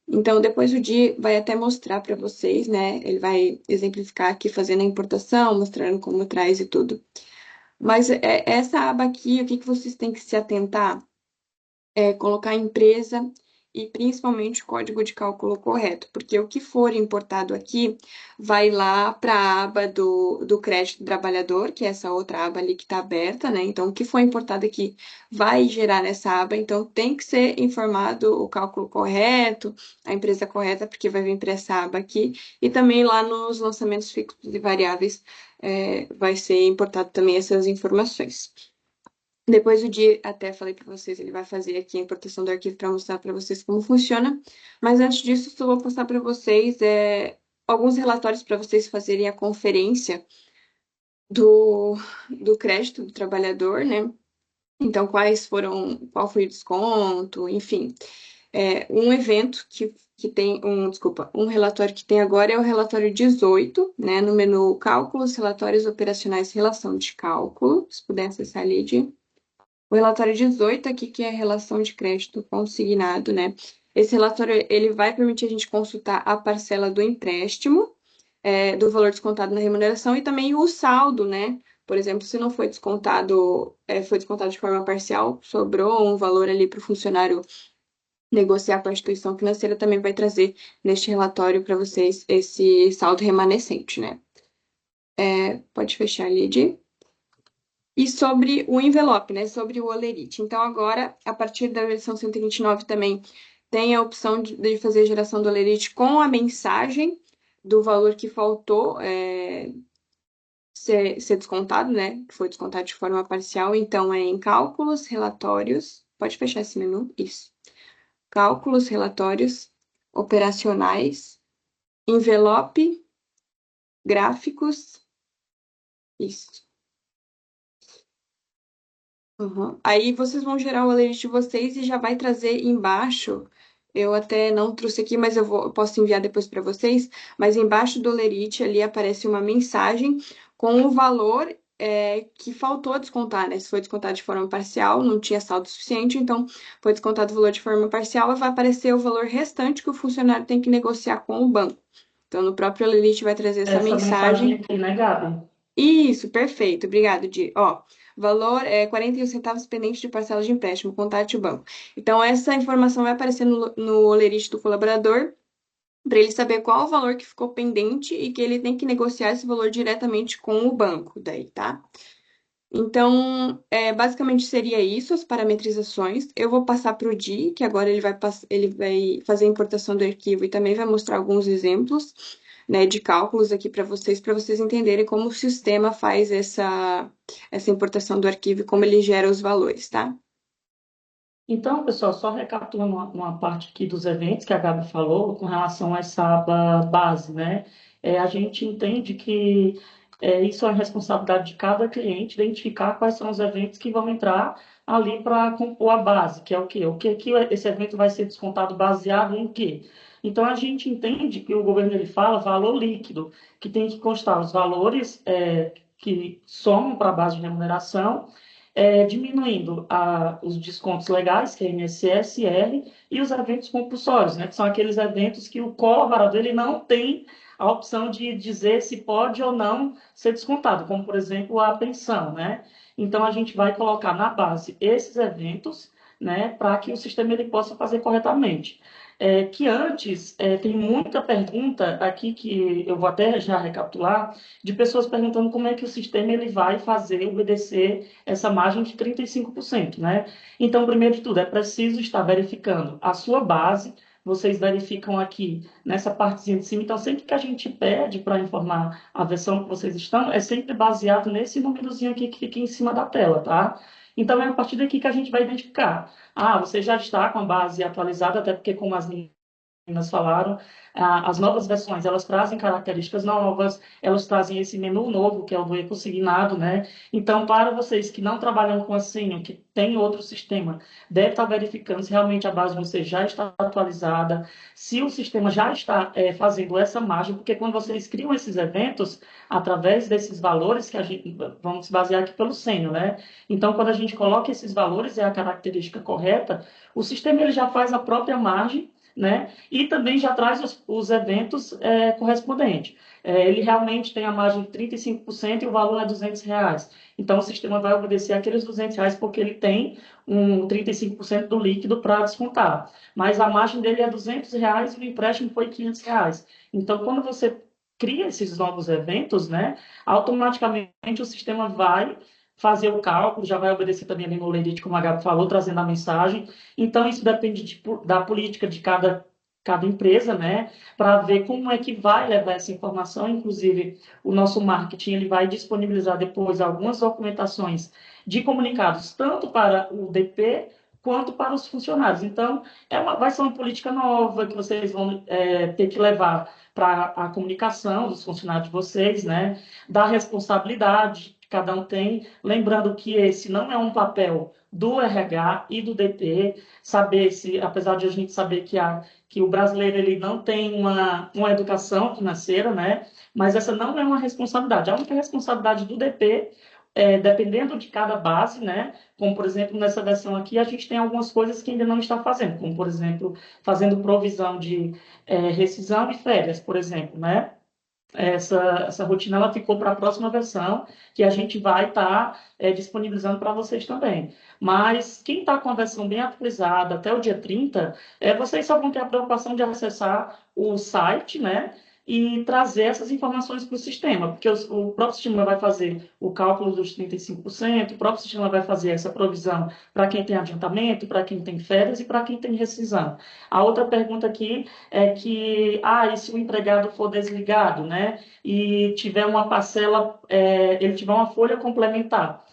Então, depois o Di vai até mostrar para vocês, né? Ele vai exemplificar aqui fazendo a importação, mostrando como traz e tudo. Mas essa aba aqui, o que vocês têm que se atentar? Colocar empresa e principalmente o código de cálculo correto, porque o que for importado aqui vai lá para a aba do crédito do trabalhador, que é essa outra aba ali que está aberta, né? Então, o que for importado aqui vai gerar nessa aba, então tem que ser informado o cálculo correto, a empresa correta, porque vai vir para essa aba aqui, e também lá nos lançamentos fixos e variáveis vai ser importado também essas informações. Depois o Di, até falei para vocês, ele vai fazer aqui a importação do arquivo para mostrar para vocês como funciona. Mas antes disso, eu vou passar para vocês alguns relatórios para vocês fazerem a conferência do crédito do trabalhador, né? Então, qual foi o desconto, enfim. Um evento que tem, um relatório que tem agora é o relatório 18, né? No menu Cálculos, Relatórios Operacionais, Relação de Cálculo. Se puder acessar ali, Di. O relatório 18 aqui, que é a relação de crédito consignado, né? Esse relatório, ele vai permitir a gente consultar a parcela do empréstimo, do valor descontado na remuneração e também o saldo, né? Por exemplo, se não foi descontado, foi descontado de forma parcial, sobrou um valor ali para o funcionário negociar com a instituição financeira, também vai trazer neste relatório para vocês esse saldo remanescente, né? Pode fechar, Lid. E sobre o envelope, né? Sobre o Olerite. Então, agora, a partir da versão 129 também tem a opção de fazer a geração do Olerite com a mensagem do valor que faltou ser descontado, né? Que foi descontado de forma parcial. Então, é em cálculos, relatórios. Pode fechar esse menu? Isso. Cálculos, relatórios, operacionais, envelope, gráficos. Isso. Uhum. Aí vocês vão gerar o alert de vocês e já vai trazer embaixo. Eu até não trouxe aqui, mas eu posso enviar depois para vocês. Mas embaixo do Olerite ali aparece uma mensagem com o valor que faltou descontar, né? Se foi descontado de forma parcial, não tinha saldo suficiente, então foi descontado o valor de forma parcial, vai aparecer o valor restante que o funcionário tem que negociar com o banco. Então, no próprio Olerite vai trazer essa Essa mensagem mensagem. aqui, né, Gabi? Isso, perfeito. Obrigado, Di. Ó, valor é 41 centavos pendente de parcela de empréstimo, contate o banco. Então, essa informação vai aparecer no olerite do colaborador para ele saber qual o valor que ficou pendente e que ele tem que negociar esse valor diretamente com o banco daí, tá? Então, basicamente seria isso, as parametrizações. Eu vou passar para o Di, que agora ele vai fazer a importação do arquivo e também vai mostrar alguns exemplos, né, de cálculos aqui para vocês entenderem como o sistema faz essa importação do arquivo e como ele gera os valores, tá? Então, pessoal, só recapitulando uma parte aqui dos eventos que a Gabi falou com relação a essa aba base, né? A gente entende que isso é responsabilidade de cada cliente identificar quais são os eventos que vão entrar ali para compor a base, que é o quê? O que esse evento vai ser descontado baseado em quê? Então, a gente entende que o governo ele fala valor líquido, que tem que constar os valores que somam para a base de remuneração, diminuindo os descontos legais, que é INSS, IR, e os eventos compulsórios, né, que são aqueles eventos que o colaborador ele não tem a opção de dizer se pode ou não ser descontado, como, por exemplo, a pensão, né? Então, a gente vai colocar na base esses eventos, né, para que o sistema ele possa fazer corretamente. Que antes, tem muita pergunta aqui que eu vou até já recapitular, de pessoas perguntando como é que o sistema ele vai fazer obedecer essa margem de 35%, né? Então, primeiro de tudo, é preciso estar verificando a sua base. Vocês verificam aqui nessa partezinha de cima. Então, sempre que a gente pede para informar a versão que vocês estão, é sempre baseado nesse númerozinho aqui que fica em cima da tela, tá? Então, é a partir daqui que a gente vai identificar. Você já está com a base atualizada, até porque, como as meninas falaram, as novas versões, elas trazem características novas, elas trazem esse menu novo, que é o do econsignado, né? Então, para vocês que não trabalham com a Senior, que tem outro sistema, deve estar verificando se realmente a base de vocês já está atualizada, se o sistema já está fazendo essa margem, porque quando vocês criam esses eventos, através desses valores, que a gente, vamos se basear aqui pelo Senior, né? Então, quando a gente coloca esses valores, é a característica correta, o sistema ele já faz a própria margem, né? E também já traz os eventos correspondentes. Ele realmente tem a margem de 35% e o valor é R$ 200. Então, o sistema vai obedecer aqueles R$ 200 porque ele tem 35% do líquido para descontar. Mas a margem dele é R$ 200 e o empréstimo foi R$ 500. Então, quando você cria esses novos eventos, né, automaticamente o sistema vai fazer o cálculo, já vai obedecer também ali no limite, como a Gabi falou, trazendo a mensagem. Então, isso depende da política de cada empresa, né, para ver como é que vai levar essa informação. Inclusive, o nosso marketing ele vai disponibilizar depois algumas documentações de comunicados, tanto para o DP quanto para os funcionários. Então, vai ser uma política nova que vocês vão ter que levar para a comunicação dos funcionários de vocês, né, da responsabilidade que cada um tem, lembrando que esse não é um papel do RH e do DP, saber se, apesar de a gente saber que o brasileiro ele não tem uma educação financeira, né? Mas essa não é uma responsabilidade. A única responsabilidade do DP, dependendo de cada base, né? Como, por exemplo, nessa versão aqui, a gente tem algumas coisas que ainda não está fazendo, como, por exemplo, fazendo provisão de rescisão e férias, por exemplo, né? Essa rotina ela ficou para a próxima versão, que a gente vai estar disponibilizando para vocês também. Mas quem está com a versão bem atualizada até o dia 30, vocês só vão ter a preocupação de acessar o site, né? E trazer essas informações para o sistema, porque o próprio sistema vai fazer o cálculo dos 35%, o próprio sistema vai fazer essa provisão para quem tem adiantamento, para quem tem férias e para quem tem rescisão. A outra pergunta aqui é que, e se o empregado for desligado, né, e tiver uma parcela, ele tiver uma folha complementar,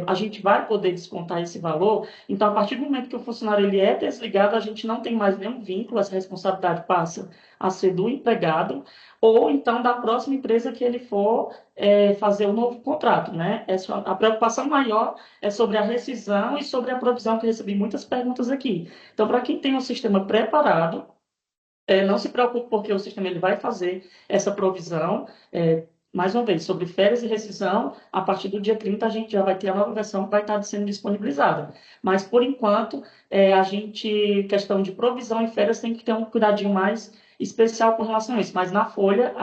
a gente vai poder descontar esse valor. Então, a partir do momento que o funcionário ele é desligado, a gente não tem mais nenhum vínculo, essa responsabilidade passa a ser do empregado, ou então da próxima empresa que ele for fazer o novo contrato, né? A preocupação maior é sobre a rescisão e sobre a provisão, que eu recebi muitas perguntas aqui. Então, para quem tem um sistema preparado, não se preocupe, porque o sistema ele vai fazer essa provisão. Mais uma vez, sobre férias e rescisão, a partir do dia 30 a gente já vai ter a nova versão que vai estar sendo disponibilizada. Mas, por enquanto, questão de provisão e férias tem que ter um cuidadinho mais especial com relação a isso. Mas na folha,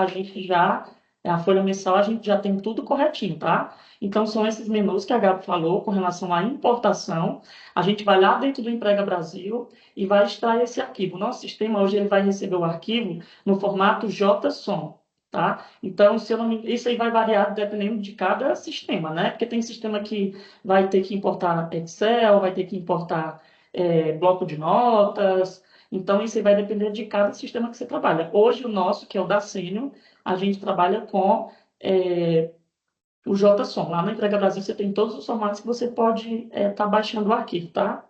a folha mensal, a gente já tem tudo corretinho, tá? Então, são esses menus que a Gabi falou com relação à importação. A gente vai lá dentro do Emprega Brasil e vai extrair esse arquivo. O nosso sistema hoje ele vai receber o arquivo no formato JSON, tá? Então, isso aí vai variar dependendo de cada sistema, né? Porque tem sistema que vai ter que importar Excel, vai ter que importar bloco de notas. Então, isso aí vai depender de cada sistema que você trabalha. Hoje, o nosso, que é o da Senior, a gente trabalha com o JSON. Lá no Emprega Brasil você tem todos os formatos que você pode estar baixando o arquivo, tá?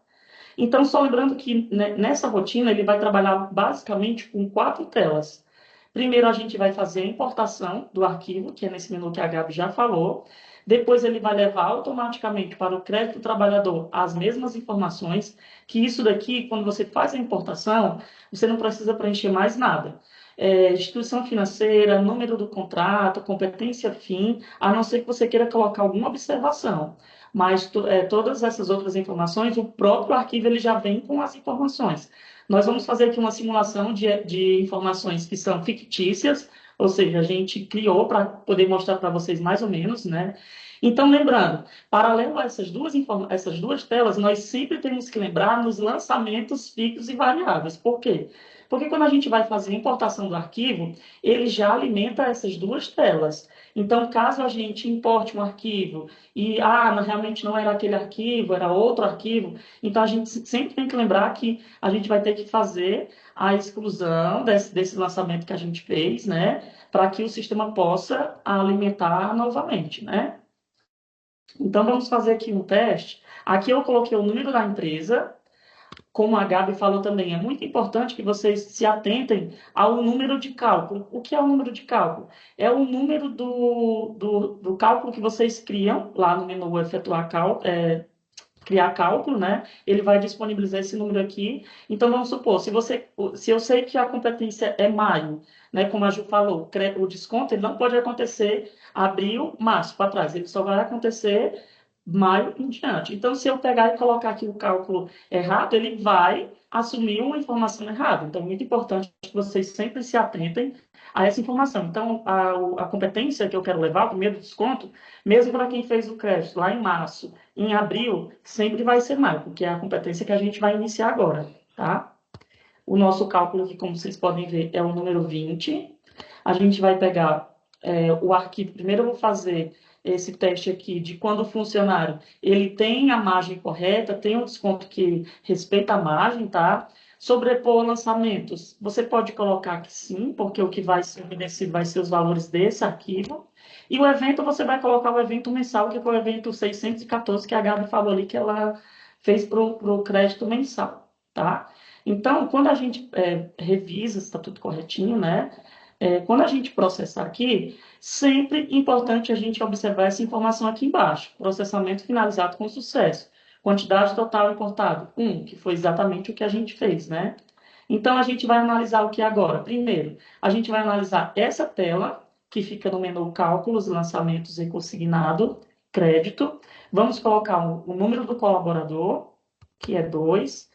Então, só lembrando que nessa rotina ele vai trabalhar basicamente com 4 telas. Primeiro, a gente vai fazer a importação do arquivo, que é nesse menu que a Gabi já falou. Depois, ele vai levar automaticamente para o crédito do trabalhador as mesmas informações, que isso daqui, quando você faz a importação, você não precisa preencher mais nada. Instituição financeira, número do contrato, competência fim, a não ser que você queira colocar alguma observação. Mas todas essas outras informações, o próprio arquivo ele já vem com as informações. Nós vamos fazer aqui uma simulação de informações que são fictícias, ou seja, a gente criou para poder mostrar para vocês mais ou menos, né? Então, lembrando, paralelo a essas duas telas, nós sempre temos que lembrar nos lançamentos fixos e variáveis. Por quê? Porque quando a gente vai fazer a importação do arquivo, ele já alimenta essas duas telas. Então, caso a gente importe um arquivo e, realmente não era aquele arquivo, era outro arquivo, então a gente sempre tem que lembrar que a gente vai ter que fazer a exclusão desse lançamento que a gente fez, né? Para que o sistema possa alimentar novamente, né? Então, vamos fazer aqui um teste. Aqui eu coloquei o número da empresa. Como a Gabi falou também, é muito importante que vocês se atentem ao número de cálculo. O que é o número de cálculo? É o número do cálculo que vocês criam lá no menu efetuar cálculo, criar cálculo, né? Ele vai disponibilizar esse número aqui. Então, vamos supor, se eu sei que a competência é maio, né? Como a Ju falou, o desconto ele não pode acontecer abril, março para trás. Ele só vai acontecer maio em diante. Então, se eu pegar e colocar aqui o cálculo errado, ele vai assumiu uma informação errada. Então, é muito importante que vocês sempre se atentem a essa informação. Então, a competência que eu quero levar, o primeiro desconto, mesmo para quem fez o crédito lá em março, em abril, sempre vai ser mais, porque é a competência que a gente vai iniciar agora, tá? O nosso cálculo aqui, como vocês podem ver, é o número 20. A gente vai pegar o arquivo. Primeiro eu vou fazer esse teste aqui de quando o funcionário ele tem a margem correta, tem um desconto que respeita a margem, tá? Sobrepor lançamentos. Você pode colocar que sim, porque o que vai ser obedecido vai ser os valores desse arquivo. E o evento, você vai colocar o evento mensal, que foi o evento 614, que a Gabi falou ali que ela fez para o crédito mensal, tá? Então, quando a gente revisa se está tudo corretinho, né? Quando a gente processar aqui, sempre importante a gente observar essa informação aqui embaixo. Processamento finalizado com sucesso. Quantidade total importada, 1, que foi exatamente o que a gente fez, né? Então, a gente vai analisar o que agora? Primeiro, a gente vai analisar essa tela, que fica no menu Cálculos, Lançamentos e Consignado, Crédito. Vamos colocar o número do colaborador, que é 2.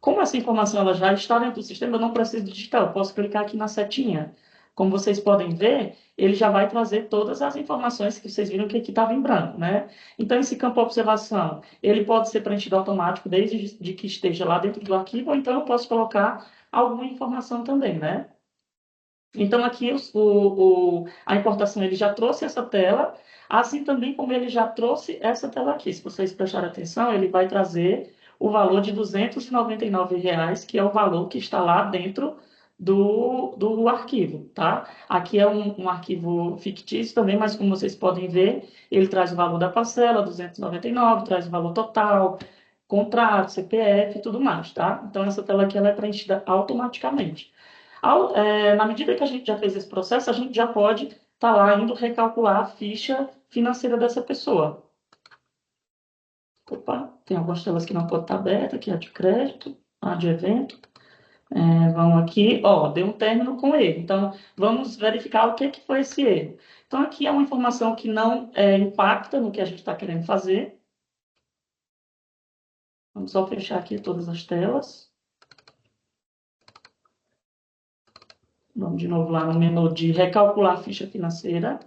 Como essa informação ela já está dentro do sistema, eu não preciso digitar, eu posso clicar aqui na setinha. Como vocês podem ver, ele já vai trazer todas as informações que vocês viram que aqui estava em branco, né? Então, esse campo observação, ele pode ser preenchido automático desde que esteja lá dentro do arquivo, ou então eu posso colocar alguma informação também, né? Então, aqui a importação ele já trouxe essa tela, assim também como ele já trouxe essa tela aqui. Se vocês prestarem atenção, ele vai trazer o valor de R$ 299, que é o valor que está lá dentro do arquivo, tá? Aqui é um arquivo fictício também, mas como vocês podem ver, ele traz o valor da parcela, 299, traz o valor total, contrato, CPF e tudo mais, tá? Então, essa tela aqui ela é preenchida automaticamente. Na medida que a gente já fez esse processo, a gente já pode estar lá indo recalcular a ficha financeira dessa pessoa. Opa, tem algumas telas que não podem estar abertas, aqui a de crédito, a de evento. Vamos aqui, ó, deu um término com erro. Então, vamos verificar o que foi esse erro. Então, aqui é uma informação que não impacta no que a gente está querendo fazer. Vamos só fechar aqui todas as telas. Vamos de novo lá no menu de recalcular a ficha financeira.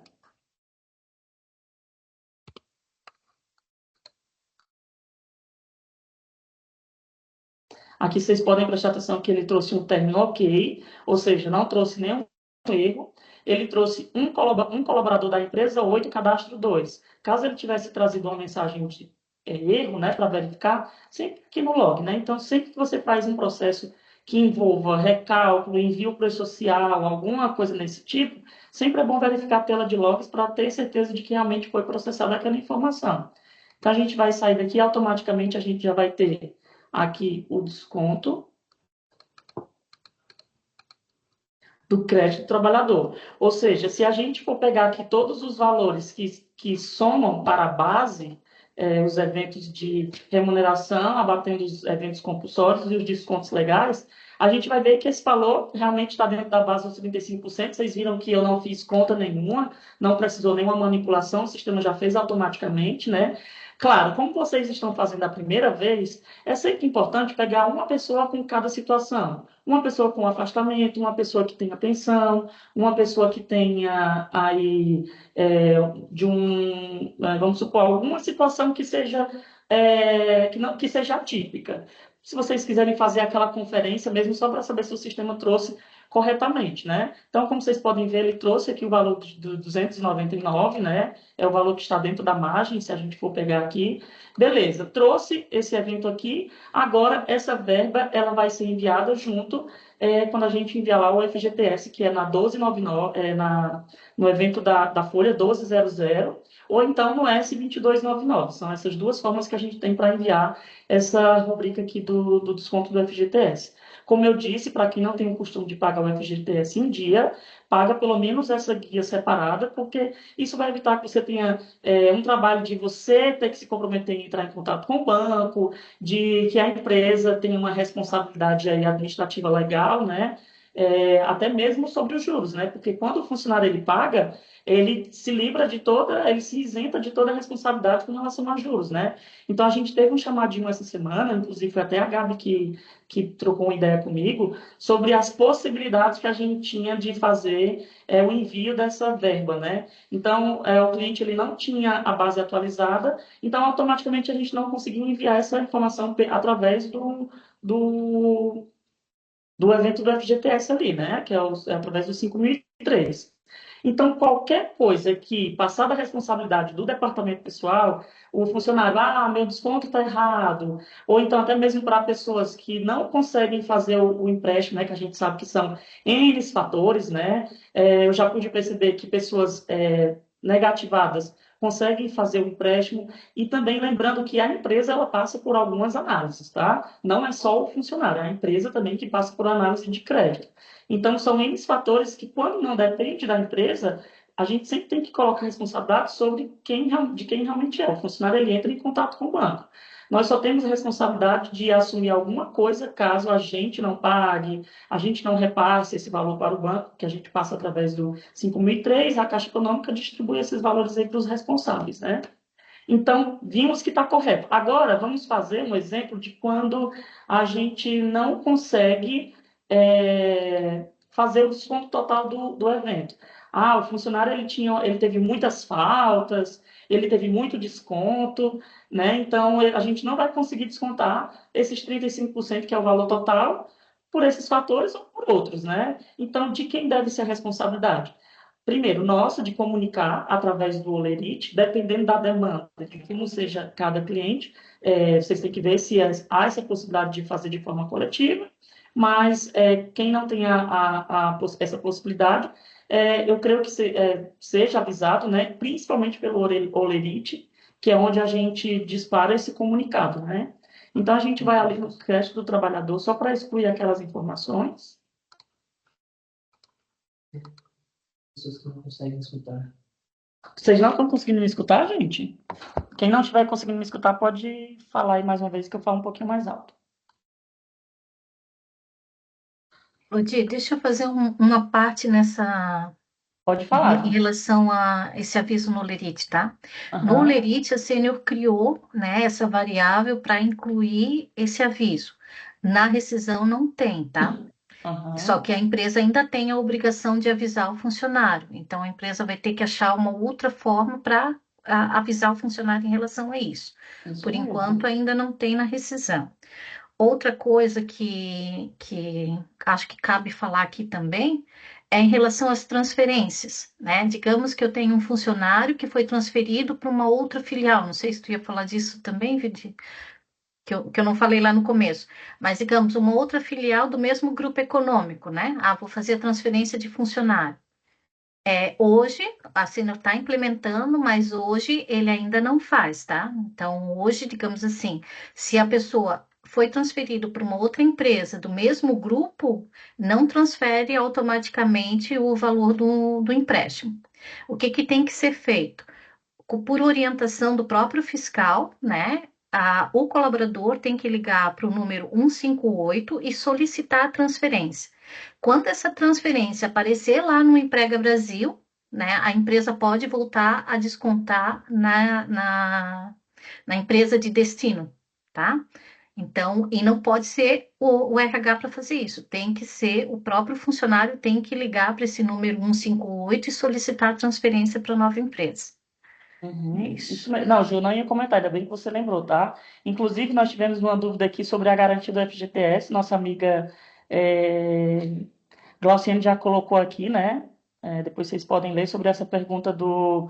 Aqui vocês podem prestar atenção que ele trouxe um término ok, ou seja, não trouxe nenhum erro. Ele trouxe um colaborador da empresa 8, cadastro 2. Caso ele tivesse trazido uma mensagem de erro, né, para verificar, sempre aqui no log, né? Então, sempre que você faz um processo que envolva recálculo, envio para o social, alguma coisa desse tipo, sempre é bom verificar a tela de logs para ter certeza de que realmente foi processada aquela informação. Então, a gente vai sair daqui e automaticamente a gente já vai ter aqui o desconto do crédito do trabalhador. Ou seja, se a gente for pegar aqui todos os valores que somam para a base, os eventos de remuneração, abatendo os eventos compulsórios e os descontos legais, a gente vai ver que esse valor realmente está dentro da base dos 35%. Vocês viram que eu não fiz conta nenhuma, não precisou nenhuma manipulação, o sistema já fez automaticamente, né? Claro, como vocês estão fazendo a primeira vez, é sempre importante pegar uma pessoa com cada situação. Uma pessoa com afastamento, uma pessoa que tenha pensão, uma pessoa que tenha aí vamos supor, alguma situação que seja que seja atípica. Se vocês quiserem fazer aquela conferência mesmo só para saber se o sistema trouxe corretamente, né? Então, como vocês podem ver, ele trouxe aqui o valor de 299, né? É o valor que está dentro da margem, se a gente for pegar aqui. Beleza, trouxe esse evento aqui, agora essa verba ela vai ser enviada junto quando a gente enviar lá o FGTS, que é na 1299, no evento da Folha 1200, ou então no S2299. São essas duas formas que a gente tem para enviar essa rubrica aqui do desconto do FGTS. Como eu disse, para quem não tem o costume de pagar o FGTS em dia, paga pelo menos essa guia separada, porque isso vai evitar que você tenha um trabalho de você ter que se comprometer em entrar em contato com o banco, de que a empresa tenha uma responsabilidade aí administrativa legal, né? até mesmo sobre os juros, né? Porque quando o funcionário ele paga, ele se livra de toda, ele se isenta de toda a responsabilidade com relação a juros, né? Então a gente teve um chamadinho essa semana, inclusive foi até a Gabi que trocou uma ideia comigo, sobre as possibilidades que a gente tinha de fazer o envio dessa verba, né? Então, o cliente ele não tinha a base atualizada, então automaticamente a gente não conseguia enviar essa informação através do, do evento do FGTS ali, né? Que é através do 5003. Então, qualquer coisa que passar da responsabilidade do departamento pessoal, o funcionário, meu desconto está errado, ou então até mesmo para pessoas que não conseguem fazer o empréstimo, né, que a gente sabe que são N fatores, né? Eu já pude perceber que pessoas negativadas conseguem fazer o empréstimo, e também lembrando que a empresa ela passa por algumas análises, tá? Não é só o funcionário, é a empresa também que passa por análise de crédito. Então, são N fatores que, quando não depende da empresa, a gente sempre tem que colocar responsabilidade sobre de quem realmente é. O funcionário ele entra em contato com o banco. Nós só temos a responsabilidade de assumir alguma coisa caso a gente não pague, a gente não repasse esse valor para o banco, que a gente passa através do 5003, a Caixa Econômica distribui esses valores aí para os responsáveis, né? Então, vimos que está correto. Agora, vamos fazer um exemplo de quando a gente não consegue fazer o desconto total do evento. O funcionário ele teve muitas faltas, ele teve muito desconto, né? Então, a gente não vai conseguir descontar esses 35%, que é o valor total, por esses fatores ou por outros, né? Então, de quem deve ser a responsabilidade? Primeiro, nossa, de comunicar através do Olerite, dependendo da demanda, de como seja cada cliente, vocês têm que ver se há essa possibilidade de fazer de forma coletiva, mas quem não tem essa possibilidade, eu creio que seja avisado, né, principalmente pelo Olerite, que é onde a gente dispara esse comunicado, né? Então, a gente vai ali no crédito do trabalhador só para excluir aquelas informações. Pessoas que não conseguem escutar. Vocês não estão conseguindo me escutar, gente? Quem não estiver conseguindo me escutar pode falar aí mais uma vez que eu falo um pouquinho mais alto. Di, deixa eu fazer uma parte nessa Pode falar, em gente. relação a esse aviso no Lerite, tá? No Aham. Lerite, a Sênior criou, né, essa variável para incluir esse aviso. Na rescisão não tem, tá? Só Aham. que a empresa ainda tem a obrigação de avisar o funcionário. Então, a empresa vai ter que achar uma outra forma para avisar o funcionário em relação a isso. Isso Por mesmo. enquanto, ainda não tem na rescisão. Outra coisa que acho que cabe falar aqui também é em relação às transferências, né? Digamos que eu tenho um funcionário que foi transferido para uma outra filial. Não sei se tu ia falar disso também, Vidi, que eu não falei lá no começo. Mas, digamos, uma outra filial do mesmo grupo econômico, né? Vou fazer a transferência de funcionário. Hoje, a Senior está implementando, mas hoje ele ainda não faz, tá? Então, hoje, digamos assim, se a pessoa foi transferido para uma outra empresa do mesmo grupo, não transfere automaticamente o valor do empréstimo. O que tem que ser feito? Por orientação do próprio fiscal, né? O colaborador tem que ligar para o número 158 e solicitar a transferência. Quando essa transferência aparecer lá no Emprega Brasil, né, a empresa pode voltar a descontar na empresa de destino, tá? Então, e não pode ser o RH para fazer isso, tem que ser o próprio funcionário, tem que ligar para esse número 158 e solicitar a transferência para a nova empresa. É Uhum. isso. Não, Ju, não ia comentar, ainda bem que você lembrou, tá? Inclusive, nós tivemos uma dúvida aqui sobre a garantia do FGTS. Nossa amiga Glauciane já colocou aqui, né? Depois vocês podem ler sobre essa pergunta do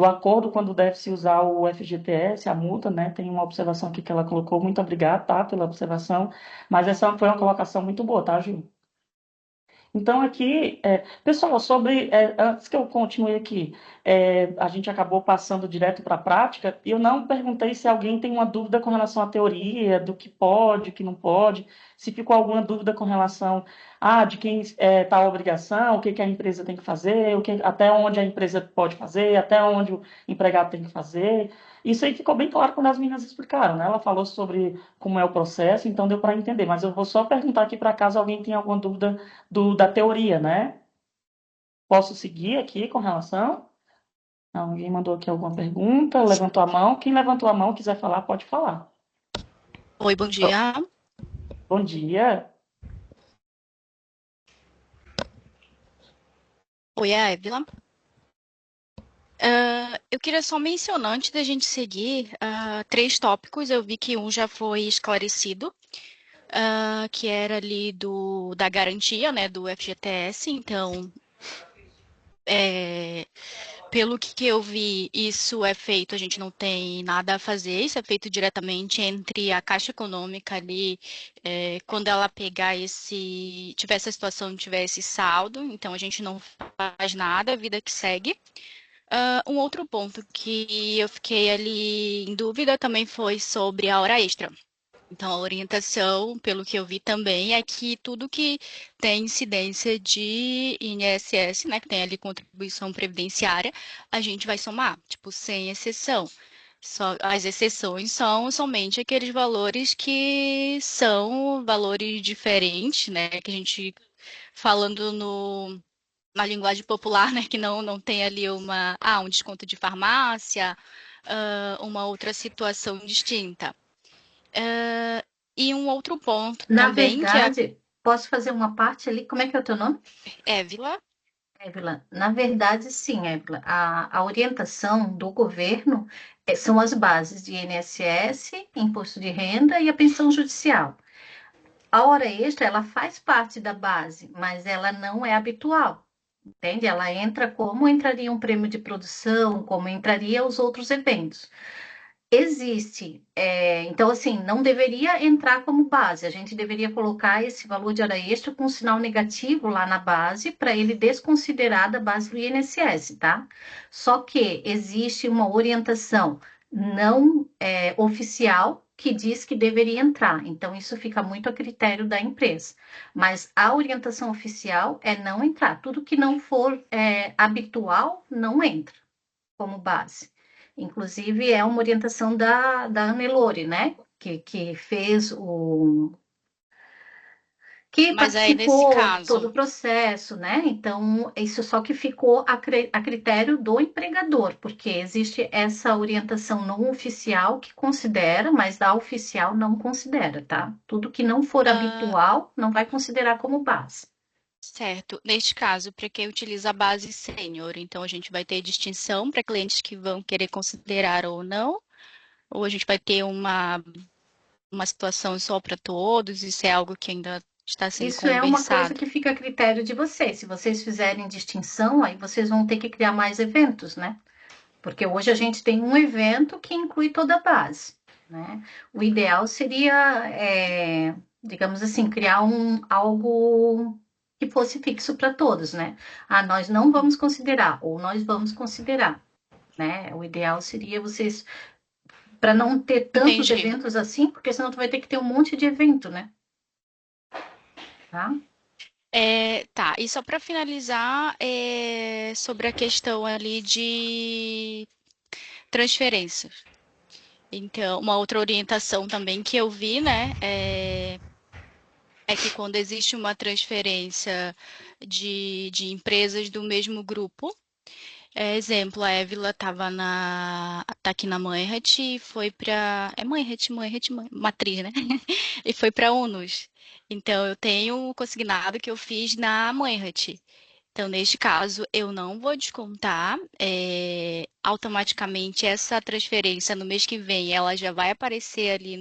acordo quando deve se usar o FGTS, a multa, né? Tem uma observação aqui que ela colocou. Muito obrigada, tá, pela observação. Mas essa foi uma colocação muito boa, tá, Ju? Então, aqui, pessoal, antes que eu continue aqui, a gente acabou passando direto para a prática, e eu não perguntei se alguém tem uma dúvida com relação à teoria, do que pode, que não pode. Se ficou alguma dúvida com relação de quem está a obrigação, o que a empresa tem que fazer, até onde a empresa pode fazer, até onde o empregado tem que fazer. Isso aí ficou bem claro quando as meninas explicaram, né? Ela falou sobre como é o processo, então deu para entender. Mas eu vou só perguntar aqui para caso alguém tenha alguma dúvida da teoria, né? Posso seguir aqui com relação? Alguém mandou aqui alguma pergunta, levantou a mão. Quem levantou a mão quiser falar, pode falar. Oi, bom dia. Bom dia. Oi, é a Évila. Eu queria só mencionar, antes da gente seguir, 3 tópicos. Eu vi que um já foi esclarecido, que era ali da garantia, né, do FGTS. Então, pelo que eu vi, isso é feito, a gente não tem nada a fazer, isso é feito diretamente entre a Caixa Econômica ali, quando ela tiver essa situação, tiver esse saldo, então a gente não faz nada, a vida que segue. Um outro ponto que eu fiquei ali em dúvida também foi sobre a hora extra. Então, a orientação, pelo que eu vi também, é que tudo que tem incidência de INSS, né, que tem ali contribuição previdenciária, a gente vai somar, tipo, sem exceção. Só, as exceções são somente aqueles valores que são valores diferentes, né, que a gente, falando na linguagem popular, né, que não tem ali um desconto de farmácia, uma outra situação distinta. E um outro ponto Na também, que é verdade, posso fazer uma parte ali? Como é que é o teu nome? Évila. Évila, na verdade, sim, Évila. A orientação do governo são as bases de INSS, Imposto de Renda e a pensão judicial. A hora extra, ela faz parte da base, mas ela não é habitual, entende? Ela entra como entraria um prêmio de produção, como entraria os outros eventos. Existe, então assim, não deveria entrar como base, a gente deveria colocar esse valor de hora extra com um sinal negativo lá na base, para ele desconsiderar da base do INSS, tá? Só que existe uma orientação não oficial que diz que deveria entrar, então isso fica muito a critério da empresa. Mas a orientação oficial é não entrar, tudo que não for habitual não entra como base. Inclusive, é uma orientação da Hannelore, né? Que fez que Mas aí, nesse participou de todo o caso, processo, né? Então, isso só que ficou a critério do empregador, porque existe essa orientação não oficial que considera, mas da oficial não considera, tá? Tudo que não for habitual não vai considerar como base. certo. Neste caso, para quem utiliza a base sênior, então a gente vai ter distinção para clientes que vão querer considerar ou não? Ou a gente vai ter uma situação só para todos? Isso é algo que ainda está sendo Isso é uma coisa conversado? que fica a critério de vocês. Se vocês fizerem distinção, aí vocês vão ter que criar mais eventos, né? Porque hoje a gente tem um evento que inclui toda a base, né? O ideal seria, digamos assim, criar algo que fosse fixo para todos, né? Nós não vamos considerar, ou nós vamos considerar, né? O ideal seria vocês, para não ter tantos Entendi. eventos assim, porque senão tu vai ter que ter um monte de evento, né? Tá? Tá, e só para finalizar, sobre a questão ali de transferência. Então, uma outra orientação também que eu vi, né, é que quando existe uma transferência de empresas do mesmo grupo, exemplo, a Évila tá aqui na Manhat e foi para Manhat, Matriz, né? E foi para Unus. Então, eu tenho o consignado que eu fiz na Manhat. Então, neste caso, eu não vou descontar automaticamente essa transferência no mês que vem, ela já vai aparecer ali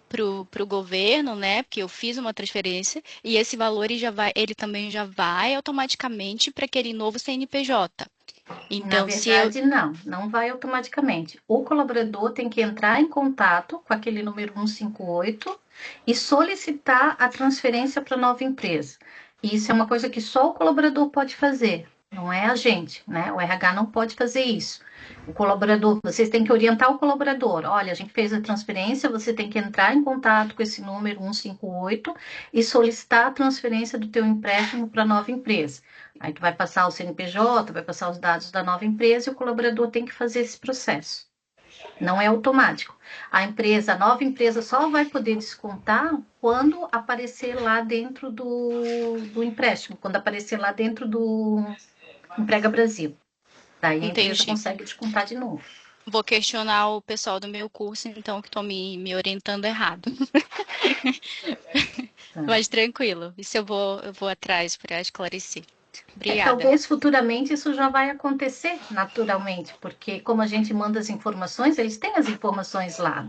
pro governo, né? Porque eu fiz uma transferência e esse valor ele também já vai automaticamente para aquele novo CNPJ. Na Então, se eu verdade, não vai automaticamente. O colaborador tem que entrar em contato com aquele número 158 e solicitar a transferência para a nova empresa. E isso é uma coisa que só o colaborador pode fazer. não é a gente, né? O RH não pode fazer isso. O colaborador, vocês têm que orientar o colaborador. Olha, a gente fez a transferência, você tem que entrar em contato com esse número 158 e solicitar a transferência do teu empréstimo para a nova empresa. Aí tu vai passar o CNPJ, vai passar os dados da nova empresa e o colaborador tem que fazer esse processo. Não é automático. A nova empresa só vai poder descontar quando aparecer lá dentro do empréstimo, quando aparecer lá dentro do Emprega Brasil. Daí a empresa Entendi. consegue descontar de novo. Vou questionar o pessoal do meu curso, então, que estão me orientando errado. Mas tranquilo, isso eu vou atrás para esclarecer. Obrigada. Talvez futuramente isso já vai acontecer naturalmente, porque como a gente manda as informações, eles têm as informações lá.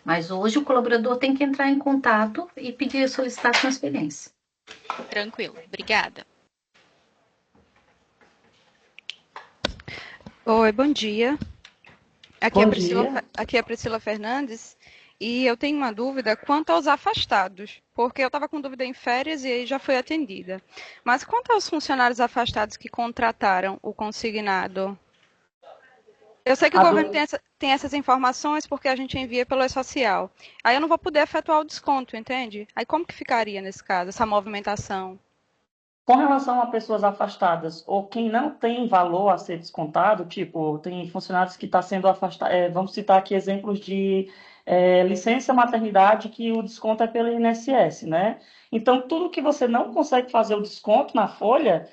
Mas hoje o colaborador tem que entrar em contato e pedir, solicitar transferência. Tranquilo, obrigada. Oi, bom dia. Bom dia. Aqui é a Priscila Fernandes e eu tenho uma dúvida quanto aos afastados, porque eu estava com dúvida em férias e aí já foi atendida. Mas quanto aos funcionários afastados que contrataram o consignado? Eu sei que o governo tem essas informações porque a gente envia pelo e-social. Aí eu não vou poder efetuar o desconto, entende? Aí como que ficaria nesse caso, essa movimentação? Com relação a pessoas afastadas ou quem não tem valor a ser descontado, tipo, tem funcionários que estão sendo afastados, vamos citar aqui exemplos de licença maternidade que o desconto é pelo INSS, né? Então, tudo que você não consegue fazer o desconto na folha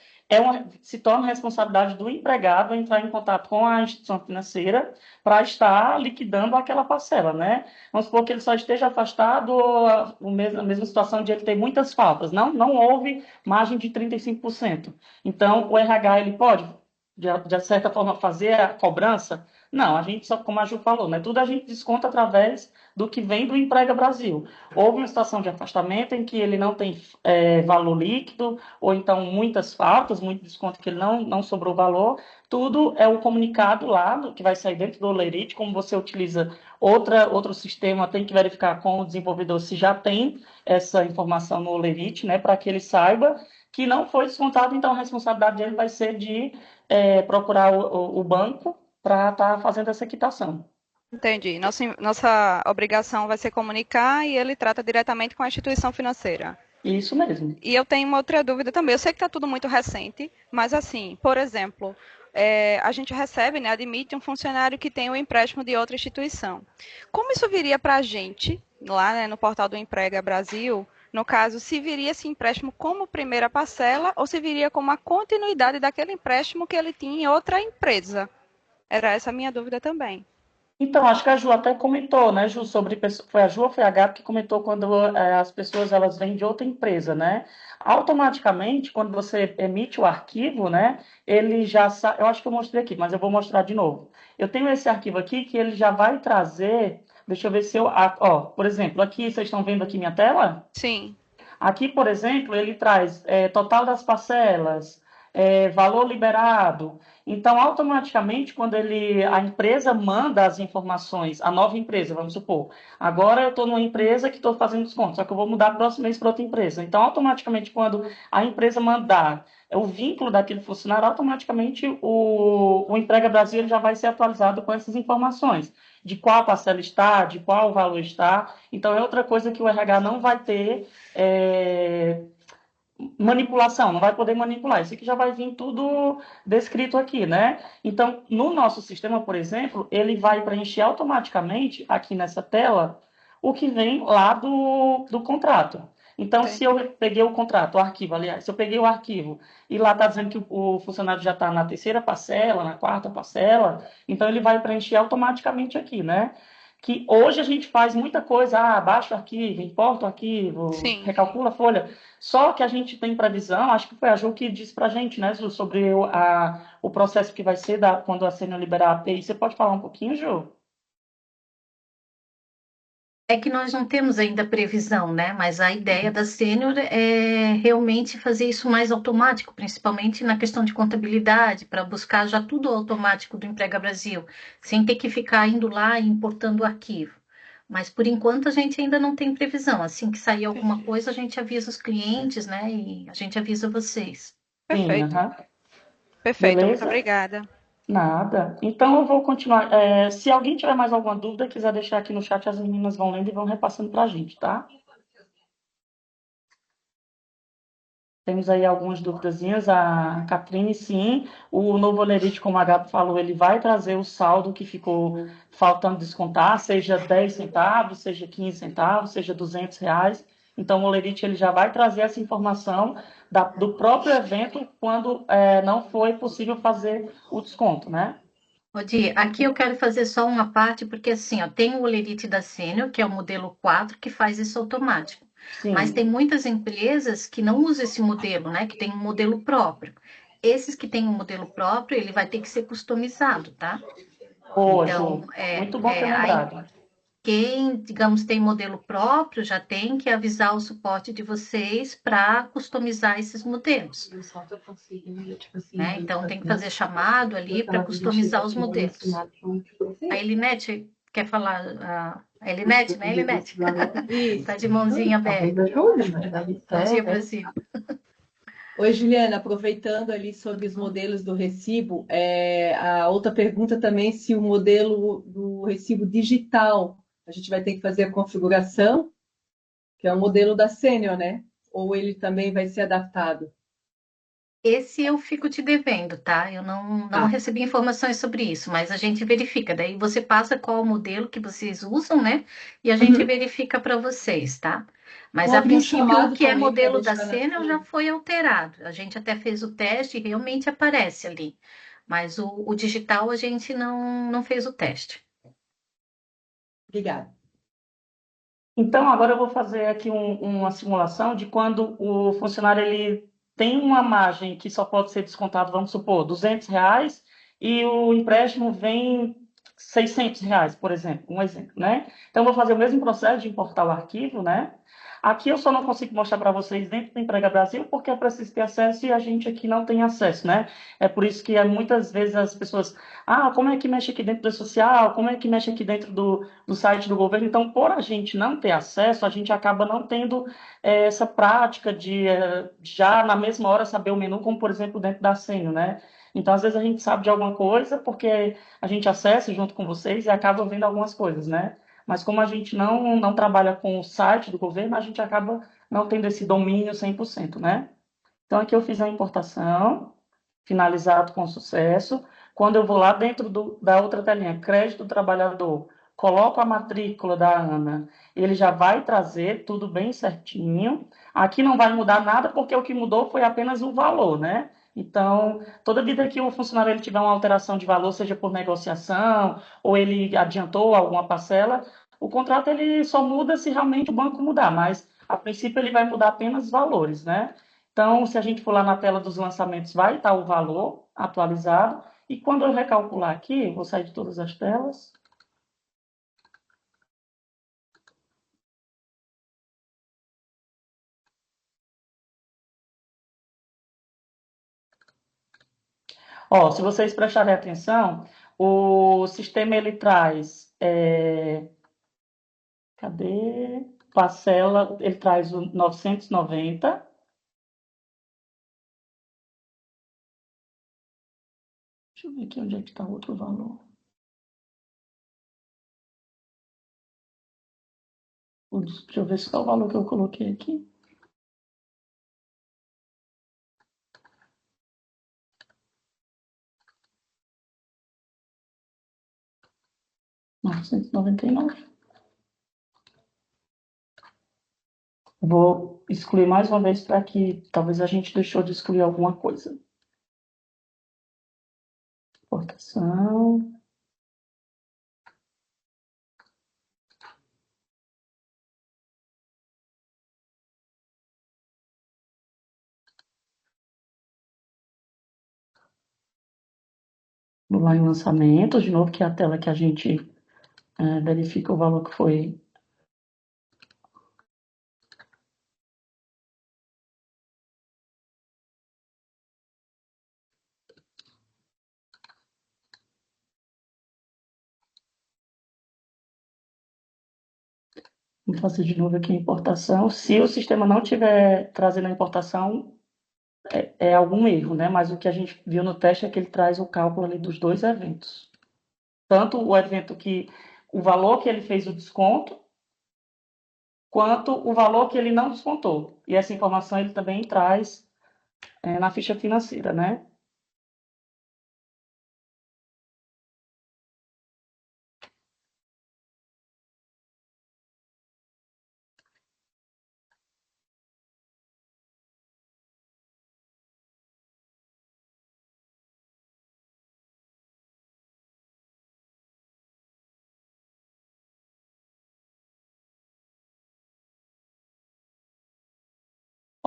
se torna responsabilidade do empregado entrar em contato com a instituição financeira para estar liquidando aquela parcela, né? Vamos supor que ele só esteja afastado, a mesma situação de ele ter muitas faltas. Não houve margem de 35%. Então, o RH ele pode, de certa forma, fazer a cobrança? Não, a gente só, como a Ju falou, né? Tudo a gente desconta através do que vem do Emprega Brasil. Houve uma situação de afastamento em que ele não tem valor líquido, ou então muitas faltas, muito desconto que ele não sobrou valor, tudo é o comunicado lá, que vai sair dentro do Olerite, como você utiliza outro sistema, tem que verificar com o desenvolvedor se já tem essa informação no Olerite, né, para que ele saiba que não foi descontado, então a responsabilidade dele vai ser de procurar o banco para estar fazendo essa quitação. Entendi. Nossa obrigação vai ser comunicar e ele trata diretamente com a instituição financeira. Isso mesmo. E eu tenho uma outra dúvida também. Eu sei que está tudo muito recente, mas assim, por exemplo, a gente recebe, né, admite um funcionário que tem um empréstimo de outra instituição. Como isso viria para a gente, lá, né, no portal do Emprega Brasil, no caso, se viria esse empréstimo como primeira parcela ou se viria como a continuidade daquele empréstimo que ele tinha em outra empresa? Era essa a minha dúvida também. Então, acho que a Ju até comentou, né, Ju, foi a Ju ou foi a Gabi que comentou quando as pessoas elas vêm de outra empresa, né? Automaticamente, quando você emite o arquivo, né, ele já eu acho que eu mostrei aqui, mas eu vou mostrar de novo. Eu tenho esse arquivo aqui que ele já vai trazer, deixa eu ver se por exemplo, aqui, vocês estão vendo aqui minha tela? Sim. Aqui, por exemplo, ele traz total das parcelas, valor liberado. Então, automaticamente, quando a empresa manda as informações, a nova empresa, vamos supor, agora eu estou numa empresa que estou fazendo desconto, só que eu vou mudar próximo mês para outra empresa. Então, automaticamente, quando a empresa mandar o vínculo daquele funcionário, automaticamente o Emprega Brasil ele já vai ser atualizado com essas informações, de qual parcela está, de qual valor está. Então, é outra coisa que o RH não vai ter manipulação, não vai poder manipular. Isso aqui já vai vir tudo descrito aqui, né? Então, no nosso sistema, por exemplo, ele vai preencher automaticamente aqui nessa tela o que vem lá do contrato. Então, Entendi. se eu peguei o contrato, o arquivo, aliás, se eu peguei o arquivo e lá está dizendo que o funcionário já está na terceira parcela, na quarta parcela, então ele vai preencher automaticamente aqui, né? Que hoje a gente faz muita coisa, baixa o arquivo, importa o arquivo, Sim. recalcula a folha. Só que a gente tem previsão, acho que foi a Ju que disse para a gente, né, Ju, sobre o processo que vai ser quando a Sênior liberar a API. Você pode falar um pouquinho, Ju? É que nós não temos ainda previsão, né? Mas a ideia da Sênior é realmente fazer isso mais automático, principalmente na questão de contabilidade, para buscar já tudo automático do Emprega Brasil, sem ter que ficar indo lá e importando o arquivo. Mas por enquanto a gente ainda não tem previsão. Assim que sair alguma coisa, a gente avisa os clientes, né? E a gente avisa vocês. Sim, Perfeito. aham. Perfeito, muito Beleza? obrigada. Nada. Então eu vou continuar. Se alguém tiver mais alguma dúvida, quiser deixar aqui no chat, as meninas vão lendo e vão repassando para a gente, tá? Temos aí algumas duvidazinhas. A Catrine, sim. O novo Olerite, como a Gabi falou, ele vai trazer o saldo que ficou faltando descontar, seja 10 centavos, seja 15 centavos, seja R$ 200. Então, o Olerite ele já vai trazer essa informação do próprio evento quando não foi possível fazer o desconto, né? Odi, aqui eu quero fazer só uma parte, porque assim, ó, tem o Olerite da Sênior, que é o modelo 4 que faz isso automático. Mas Sim. tem muitas empresas que não usam esse modelo, né? Que tem um modelo próprio. Esses que têm um modelo próprio, ele vai ter que ser customizado, tá? Boa, Então, Ju. Muito bom ter aí lembrado. quem, digamos, tem modelo próprio já tem que avisar o suporte de vocês para customizar esses modelos, né? Então tem que fazer chamado ali para customizar os modelos. A Elinete quer falar, a Elinete, né, Elinete? Tá de mãozinha aberta. Mãozinha para cima. Oi, Juliana, aproveitando ali sobre os modelos do recibo, a outra pergunta também se o modelo do recibo digital, a gente vai ter que fazer a configuração, que é o modelo da Sênior, né? Ou ele também vai ser adaptado? Esse eu fico te devendo, tá? Eu não Ah, recebi informações sobre isso, mas a gente verifica. Daí você passa qual o modelo que vocês usam, né? E a gente uhum. verifica para vocês, tá? Mas Vou a abrir um princípio o chamado que é também para modelo da deixar na. Sênior já foi alterado. A gente até fez o teste e realmente aparece ali. Mas o digital a gente não fez o teste. Obrigada. Então, agora eu vou fazer aqui uma simulação de quando o funcionário ele tem uma margem que só pode ser descontado, vamos supor, R$ 200, e o empréstimo vem R$ 600, por exemplo, um exemplo, né? Então, eu vou fazer o mesmo processo de importar o arquivo, né? Aqui eu só não consigo mostrar para vocês dentro do Emprega Brasil, porque é preciso ter acesso e a gente aqui não tem acesso, né? É por isso que muitas vezes as pessoas, como é que mexe aqui dentro do social? Como é que mexe aqui dentro do site do governo? Então, por a gente não ter acesso, a gente acaba não tendo essa prática de já na mesma hora saber o menu, como por exemplo dentro da Sênior, né? Então, às vezes a gente sabe de alguma coisa porque a gente acessa junto com vocês e acaba vendo algumas coisas, né? Mas como a gente não trabalha com o site do governo, a gente acaba não tendo esse domínio 100%, né? Então, aqui eu fiz a importação, finalizado com sucesso. Quando eu vou lá dentro da outra telinha, crédito do trabalhador, coloco a matrícula da Ana, ele já vai trazer tudo bem certinho. Aqui não vai mudar nada, porque o que mudou foi apenas o valor, né? Então, toda vida que o funcionário ele tiver uma alteração de valor, seja por negociação, ou ele adiantou alguma parcela, o contrato ele só muda se realmente o banco mudar, mas a princípio ele vai mudar apenas valores, né? Então, se a gente for lá na tela dos lançamentos, vai estar o valor atualizado. E quando eu recalcular aqui, vou sair de todas as telas. Ó, se vocês prestarem atenção, o sistema ele traz, cadê? Parcela, ele traz o 990. Deixa eu ver aqui onde é que está o outro valor. Deixa eu ver se é o valor que eu coloquei aqui. R$ 999. Vou excluir mais uma vez para que talvez a gente deixou de excluir alguma coisa. Exportação. Vou lá em lançamentos, de novo, que é a tela que a gente verifica o valor que foi. Vou fazer de novo aqui a importação. Se o sistema não estiver trazendo a importação, é algum erro, né? Mas o que a gente viu no teste é que ele traz o cálculo ali dos dois eventos. Tanto o evento que o valor que ele fez o desconto, quanto o valor que ele não descontou. E essa informação ele também traz na ficha financeira, né?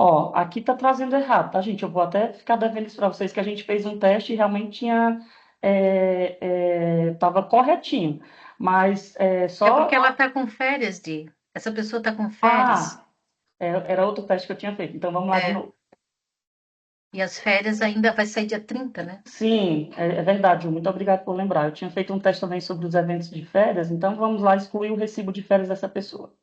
Ó, aqui tá trazendo errado, tá, gente? Eu vou até ficar devendo isso para vocês, que a gente fez um teste e realmente tinha, tava corretinho. Mas É porque só... ela está com férias, Di. Essa pessoa está com férias. Ah, era outro teste que eu tinha feito. Então, vamos lá de É. novo. E as férias ainda vai sair dia 30, né? Sim, é verdade, Ju. Muito obrigado por lembrar. Eu tinha feito um teste também sobre os eventos de férias, então vamos lá excluir o recibo de férias dessa pessoa.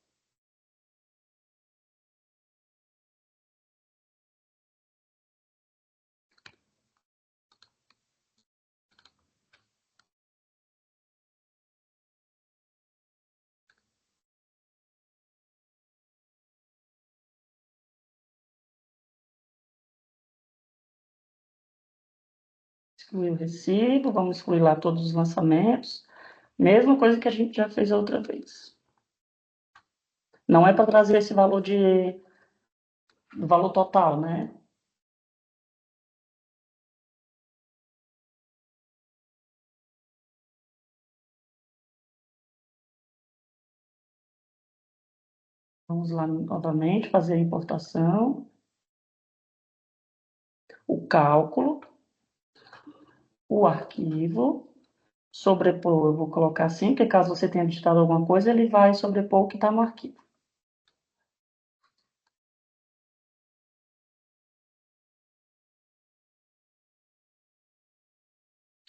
Excluir o recibo, vamos excluir lá todos os lançamentos. Mesma coisa que a gente já fez a outra vez. Não é para trazer esse valor do valor total, né? Vamos lá novamente fazer a importação, o cálculo, o arquivo, sobrepor, eu vou colocar assim, porque caso você tenha digitado alguma coisa, ele vai sobrepor o que está no arquivo.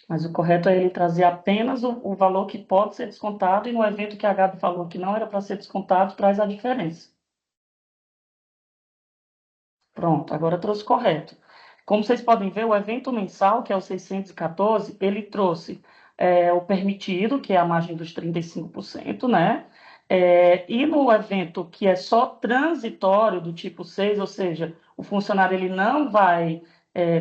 Mas o correto é ele trazer apenas o valor que pode ser descontado, e no evento que a Gabi falou que não era para ser descontado, traz a diferença. Pronto, agora trouxe correto. Como vocês podem ver, o evento mensal, que é o 614, ele trouxe o permitido, que é a margem dos 35%, né? E no evento que é só transitório, do tipo 6, ou seja, o funcionário ele não vai...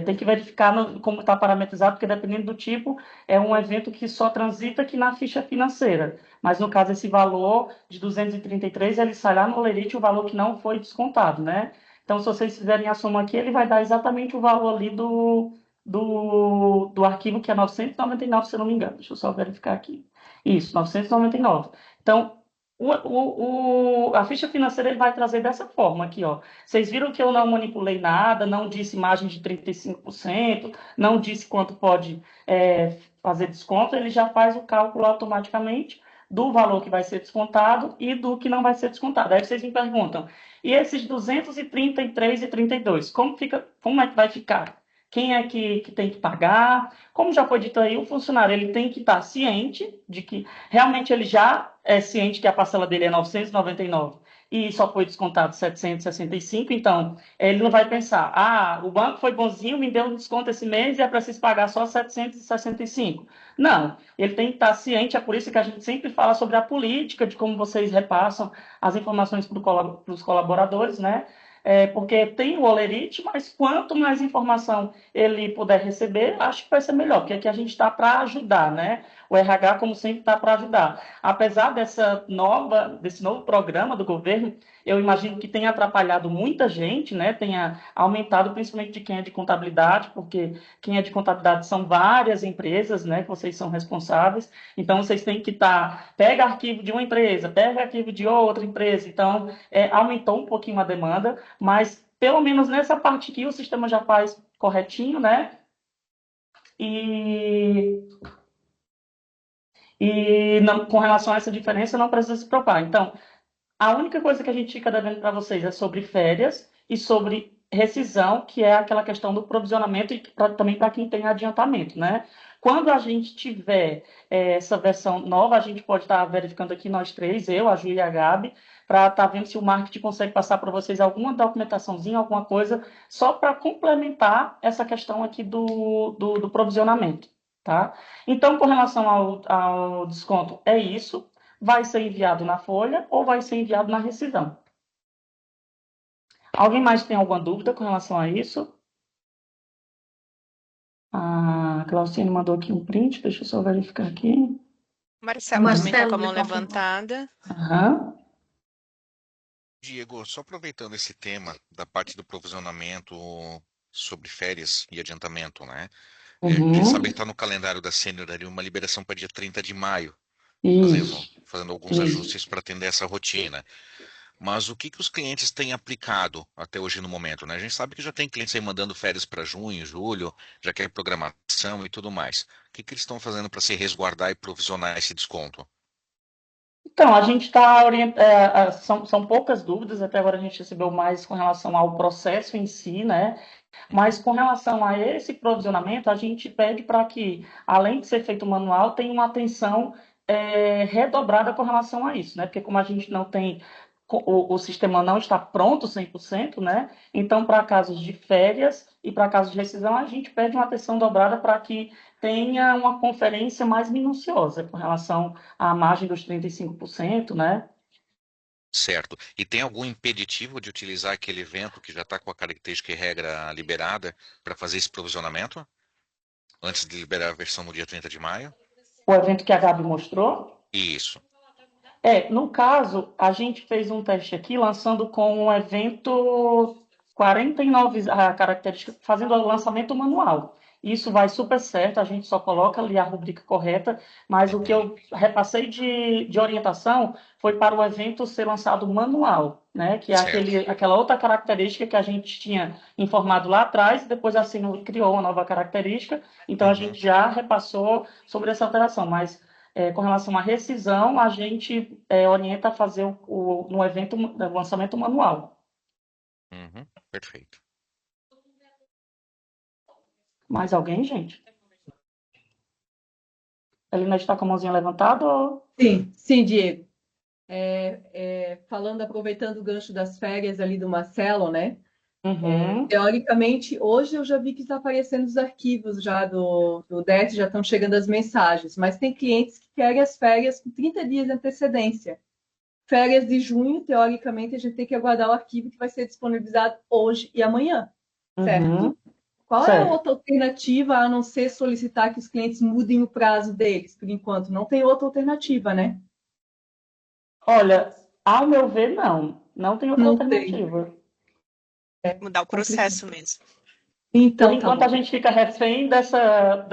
tem que verificar como está parametrizado, porque dependendo do tipo, é um evento que só transita aqui na ficha financeira. Mas no caso, esse valor de 233, ele sai lá no Olerite, o valor que não foi descontado, né? Então, se vocês fizerem a soma aqui, ele vai dar exatamente o valor ali do arquivo, que é 999, se eu não me engano. Deixa eu só verificar aqui. Isso, 999. Então, a ficha financeira ele vai trazer dessa forma aqui, ó. Vocês viram que eu não manipulei nada, não disse margem de 35%, não disse quanto pode fazer desconto, ele já faz o cálculo automaticamente do valor que vai ser descontado e do que não vai ser descontado. Aí vocês me perguntam, e esses 233 e 32, como é que vai ficar? Quem é que tem que pagar? Como já foi dito aí, o funcionário ele tem que estar ciente de que realmente ele já é ciente que a parcela dele é 999 e só foi descontado 765, então ele não vai pensar, o banco foi bonzinho, me deu um desconto esse mês e é preciso pagar só 765. Não, ele tem que estar ciente, é por isso que a gente sempre fala sobre a política, de como vocês repassam as informações para os colaboradores, né? Porque tem o Olerite, mas quanto mais informação ele puder receber, acho que vai ser melhor, porque aqui a gente está para ajudar, né? O RH, como sempre, está para ajudar. Apesar desse novo programa do governo, eu imagino que tenha atrapalhado muita gente, né? Tenha aumentado, principalmente de quem é de contabilidade, porque quem é de contabilidade são várias empresas, né? Que vocês são responsáveis. Então, vocês têm que pega arquivo de uma empresa, pega arquivo de outra empresa. Então, aumentou um pouquinho a demanda, mas pelo menos nessa parte aqui o sistema já faz corretinho, né? E com relação a essa diferença, não precisa se preocupar. Então, a única coisa que a gente fica devendo para vocês é sobre férias e sobre rescisão, que é aquela questão do provisionamento e também para quem tem adiantamento, né? Quando a gente tiver essa versão nova, a gente pode estar verificando aqui nós três, eu, a Ju e a Gabi, para estar vendo se o marketing consegue passar para vocês alguma documentaçãozinha, alguma coisa, só para complementar essa questão aqui do provisionamento, tá? Então, com relação ao desconto, é isso. Vai ser enviado na folha ou vai ser enviado na rescisão. Alguém mais tem alguma dúvida com relação a isso? A Claudine mandou aqui um print, deixa eu só verificar aqui. Marcelo também está com a mão levantada. Aham. Diego, só aproveitando esse tema da parte do provisionamento sobre férias e adiantamento, né? Queria saber que está no calendário da Sênior ali uma liberação para dia 30 de maio, fazendo alguns ajustes para atender essa rotina. Mas o que os clientes têm aplicado até hoje no momento, né? A gente sabe que já tem clientes aí mandando férias para junho, julho, já quer programação e tudo mais. O que eles estão fazendo para se resguardar e provisionar esse desconto? Então, a gente está orientando, são poucas dúvidas, até agora a gente recebeu mais com relação ao processo em si, né? Mas com relação a esse provisionamento, a gente pede para que, além de ser feito manual, tenha uma atenção redobrada com relação a isso, né? Porque como a gente não tem, o sistema não está pronto 100%, né? Então, para casos de férias e para casos de rescisão, a gente pede uma atenção dobrada para que tenha uma conferência mais minuciosa com relação à margem dos 35%, né? Certo. E tem algum impeditivo de utilizar aquele evento que já está com a característica e regra liberada para fazer esse provisionamento? Antes de liberar a versão no dia 30 de maio? O evento que a Gabi mostrou? Isso. No caso, a gente fez um teste aqui, lançando com um evento 49 características, fazendo o lançamento manual. Isso vai super certo, a gente só coloca ali a rubrica correta, mas o que eu repassei de orientação foi para o evento ser lançado manual, né? Que é aquela outra característica que a gente tinha informado lá atrás, e depois a Sino criou uma nova característica, então a gente já repassou sobre essa alteração, mas com relação à rescisão, a gente orienta a fazer no evento o lançamento manual. Perfeito. Mais alguém, gente? Helena está com a mãozinha levantada? Ou... Sim, Diego. Falando, aproveitando o gancho das férias ali do Marcelo, né? Teoricamente, hoje eu já vi que está aparecendo os arquivos já do DET, já estão chegando as mensagens, mas tem clientes que querem as férias com 30 dias de antecedência. Férias de junho, teoricamente, a gente tem que aguardar o arquivo que vai ser disponibilizado hoje e amanhã, certo? Qual é a outra alternativa a não ser solicitar que os clientes mudem o prazo deles? Por enquanto, não tem outra alternativa, né? Olha, ao meu ver, não. Não tem outra alternativa. Mudar o processo mesmo. Então, por enquanto, a gente fica refém dessa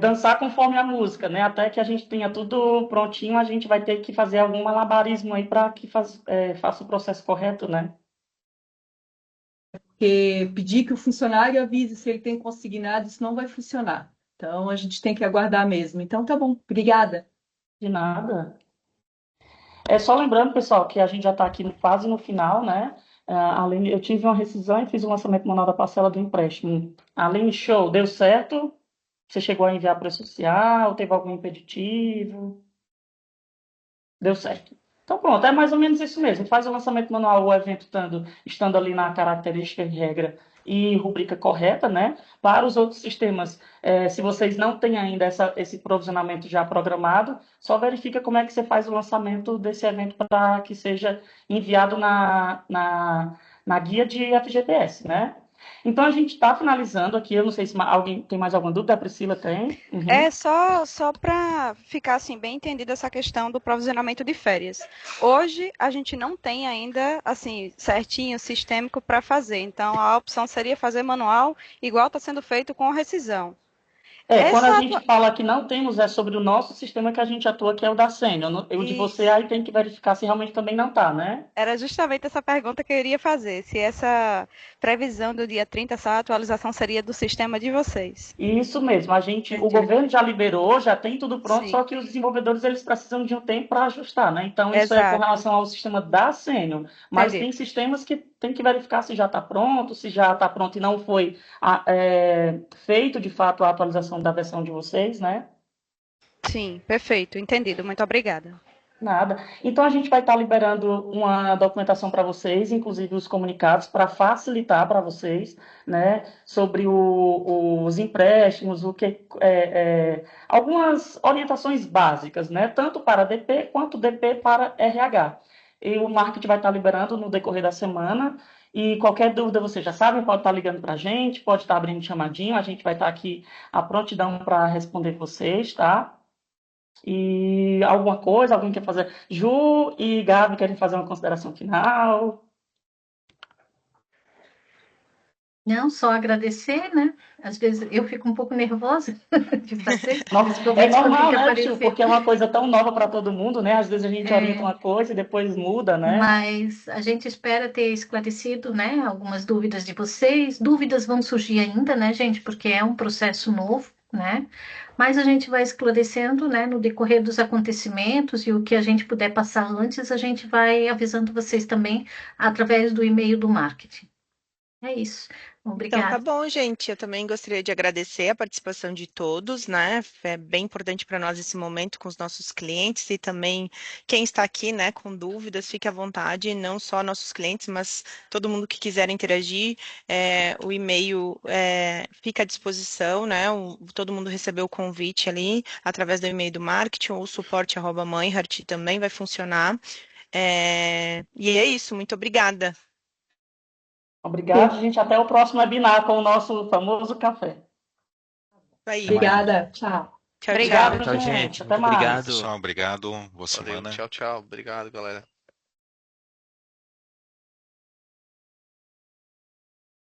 dançar conforme a música, né? Até que a gente tenha tudo prontinho, a gente vai ter que fazer algum malabarismo aí para que faça o processo correto, né? Porque pedir que o funcionário avise se ele tem consignado, isso não vai funcionar. Então, a gente tem que aguardar mesmo. Então, tá bom. Obrigada. De nada. Só lembrando, pessoal, que a gente já está aqui quase no final, né? Eu tive uma rescisão e fiz o lançamento manual da parcela do empréstimo. Aline, show, deu certo? Você chegou a enviar para o social? Teve algum impeditivo? Deu certo. Então, pronto, é mais ou menos isso mesmo. Faz o lançamento manual, o evento estando ali na característica e regra e rubrica correta, né? Para os outros sistemas, se vocês não têm ainda esse provisionamento já programado, só verifica como é que você faz o lançamento desse evento para que seja enviado na guia de FGTS, né? Então, a gente está finalizando aqui. Eu não sei se alguém tem mais alguma dúvida. A Priscila tem? Só para ficar assim, bem entendida essa questão do provisionamento de férias. Hoje, a gente não tem ainda, assim, certinho, sistêmico para fazer. Então, a opção seria fazer manual, igual está sendo feito com a rescisão. Quando a Essa gente fala que não temos, é sobre o nosso sistema que a gente atua, que é o da Sênior. O de você Isso. aí tem que verificar se realmente também não está, né? Era justamente essa pergunta que eu iria fazer. Se essa previsão do dia 30, essa atualização seria do sistema de vocês. Isso mesmo, o Entendi. governo já liberou, já tem tudo pronto, Sim, só que os desenvolvedores eles precisam de um tempo para ajustar, né? Então isso é com exato. relação ao sistema da Sênior, mas Entendi. tem sistemas que tem que verificar se já está pronto, se já está pronto e não foi feito de fato a atualização da versão de vocês, né? Sim, perfeito. Entendido. Muito obrigada. Nada. Então a gente vai estar liberando uma documentação para vocês, inclusive os comunicados, para facilitar para vocês, né, sobre os empréstimos, algumas orientações básicas, né, tanto para DP quanto DP para RH. E o marketing vai estar liberando no decorrer da semana. E qualquer dúvida, vocês já sabem, pode estar ligando para a gente, pode estar abrindo chamadinho, a gente vai estar aqui à prontidão para responder vocês, tá? E alguma coisa, alguém quer fazer? Ju e Gabi querem fazer uma consideração final? Não, só agradecer, né? Às vezes eu fico um pouco nervosa de fazer, É principalmente quando tem normal, que né, Ju? aparecer. Porque é uma coisa tão nova para todo mundo, né? Às vezes a gente orienta uma coisa e depois muda, né? Mas a gente espera ter esclarecido, né, algumas dúvidas de vocês. Dúvidas vão surgir ainda, né, gente, porque é um processo novo, né? Mas a gente vai esclarecendo, né, no decorrer dos acontecimentos e o que a gente puder passar antes, a gente vai avisando vocês também através do e-mail do marketing. É isso. Então, tá Obrigada. bom, gente. Eu também gostaria de agradecer a participação de todos, né? É bem importante para nós esse momento com os nossos clientes e também quem está aqui, né, com dúvidas, fique à vontade, não só nossos clientes, mas todo mundo que quiser interagir, o e-mail fica à disposição, né? Todo mundo recebeu o convite ali através do e-mail do marketing ou o suporte@meinhardt também vai funcionar. E é isso, muito obrigada. Obrigado, gente. Até o próximo webinar com o nosso famoso café. Aí. Obrigada. Tchau. Tchau, Obrigado, tchau. gente. Até Muito mais. obrigado. Pessoal, obrigado. Boa Valeu, semana. tchau, tchau. Obrigado, galera.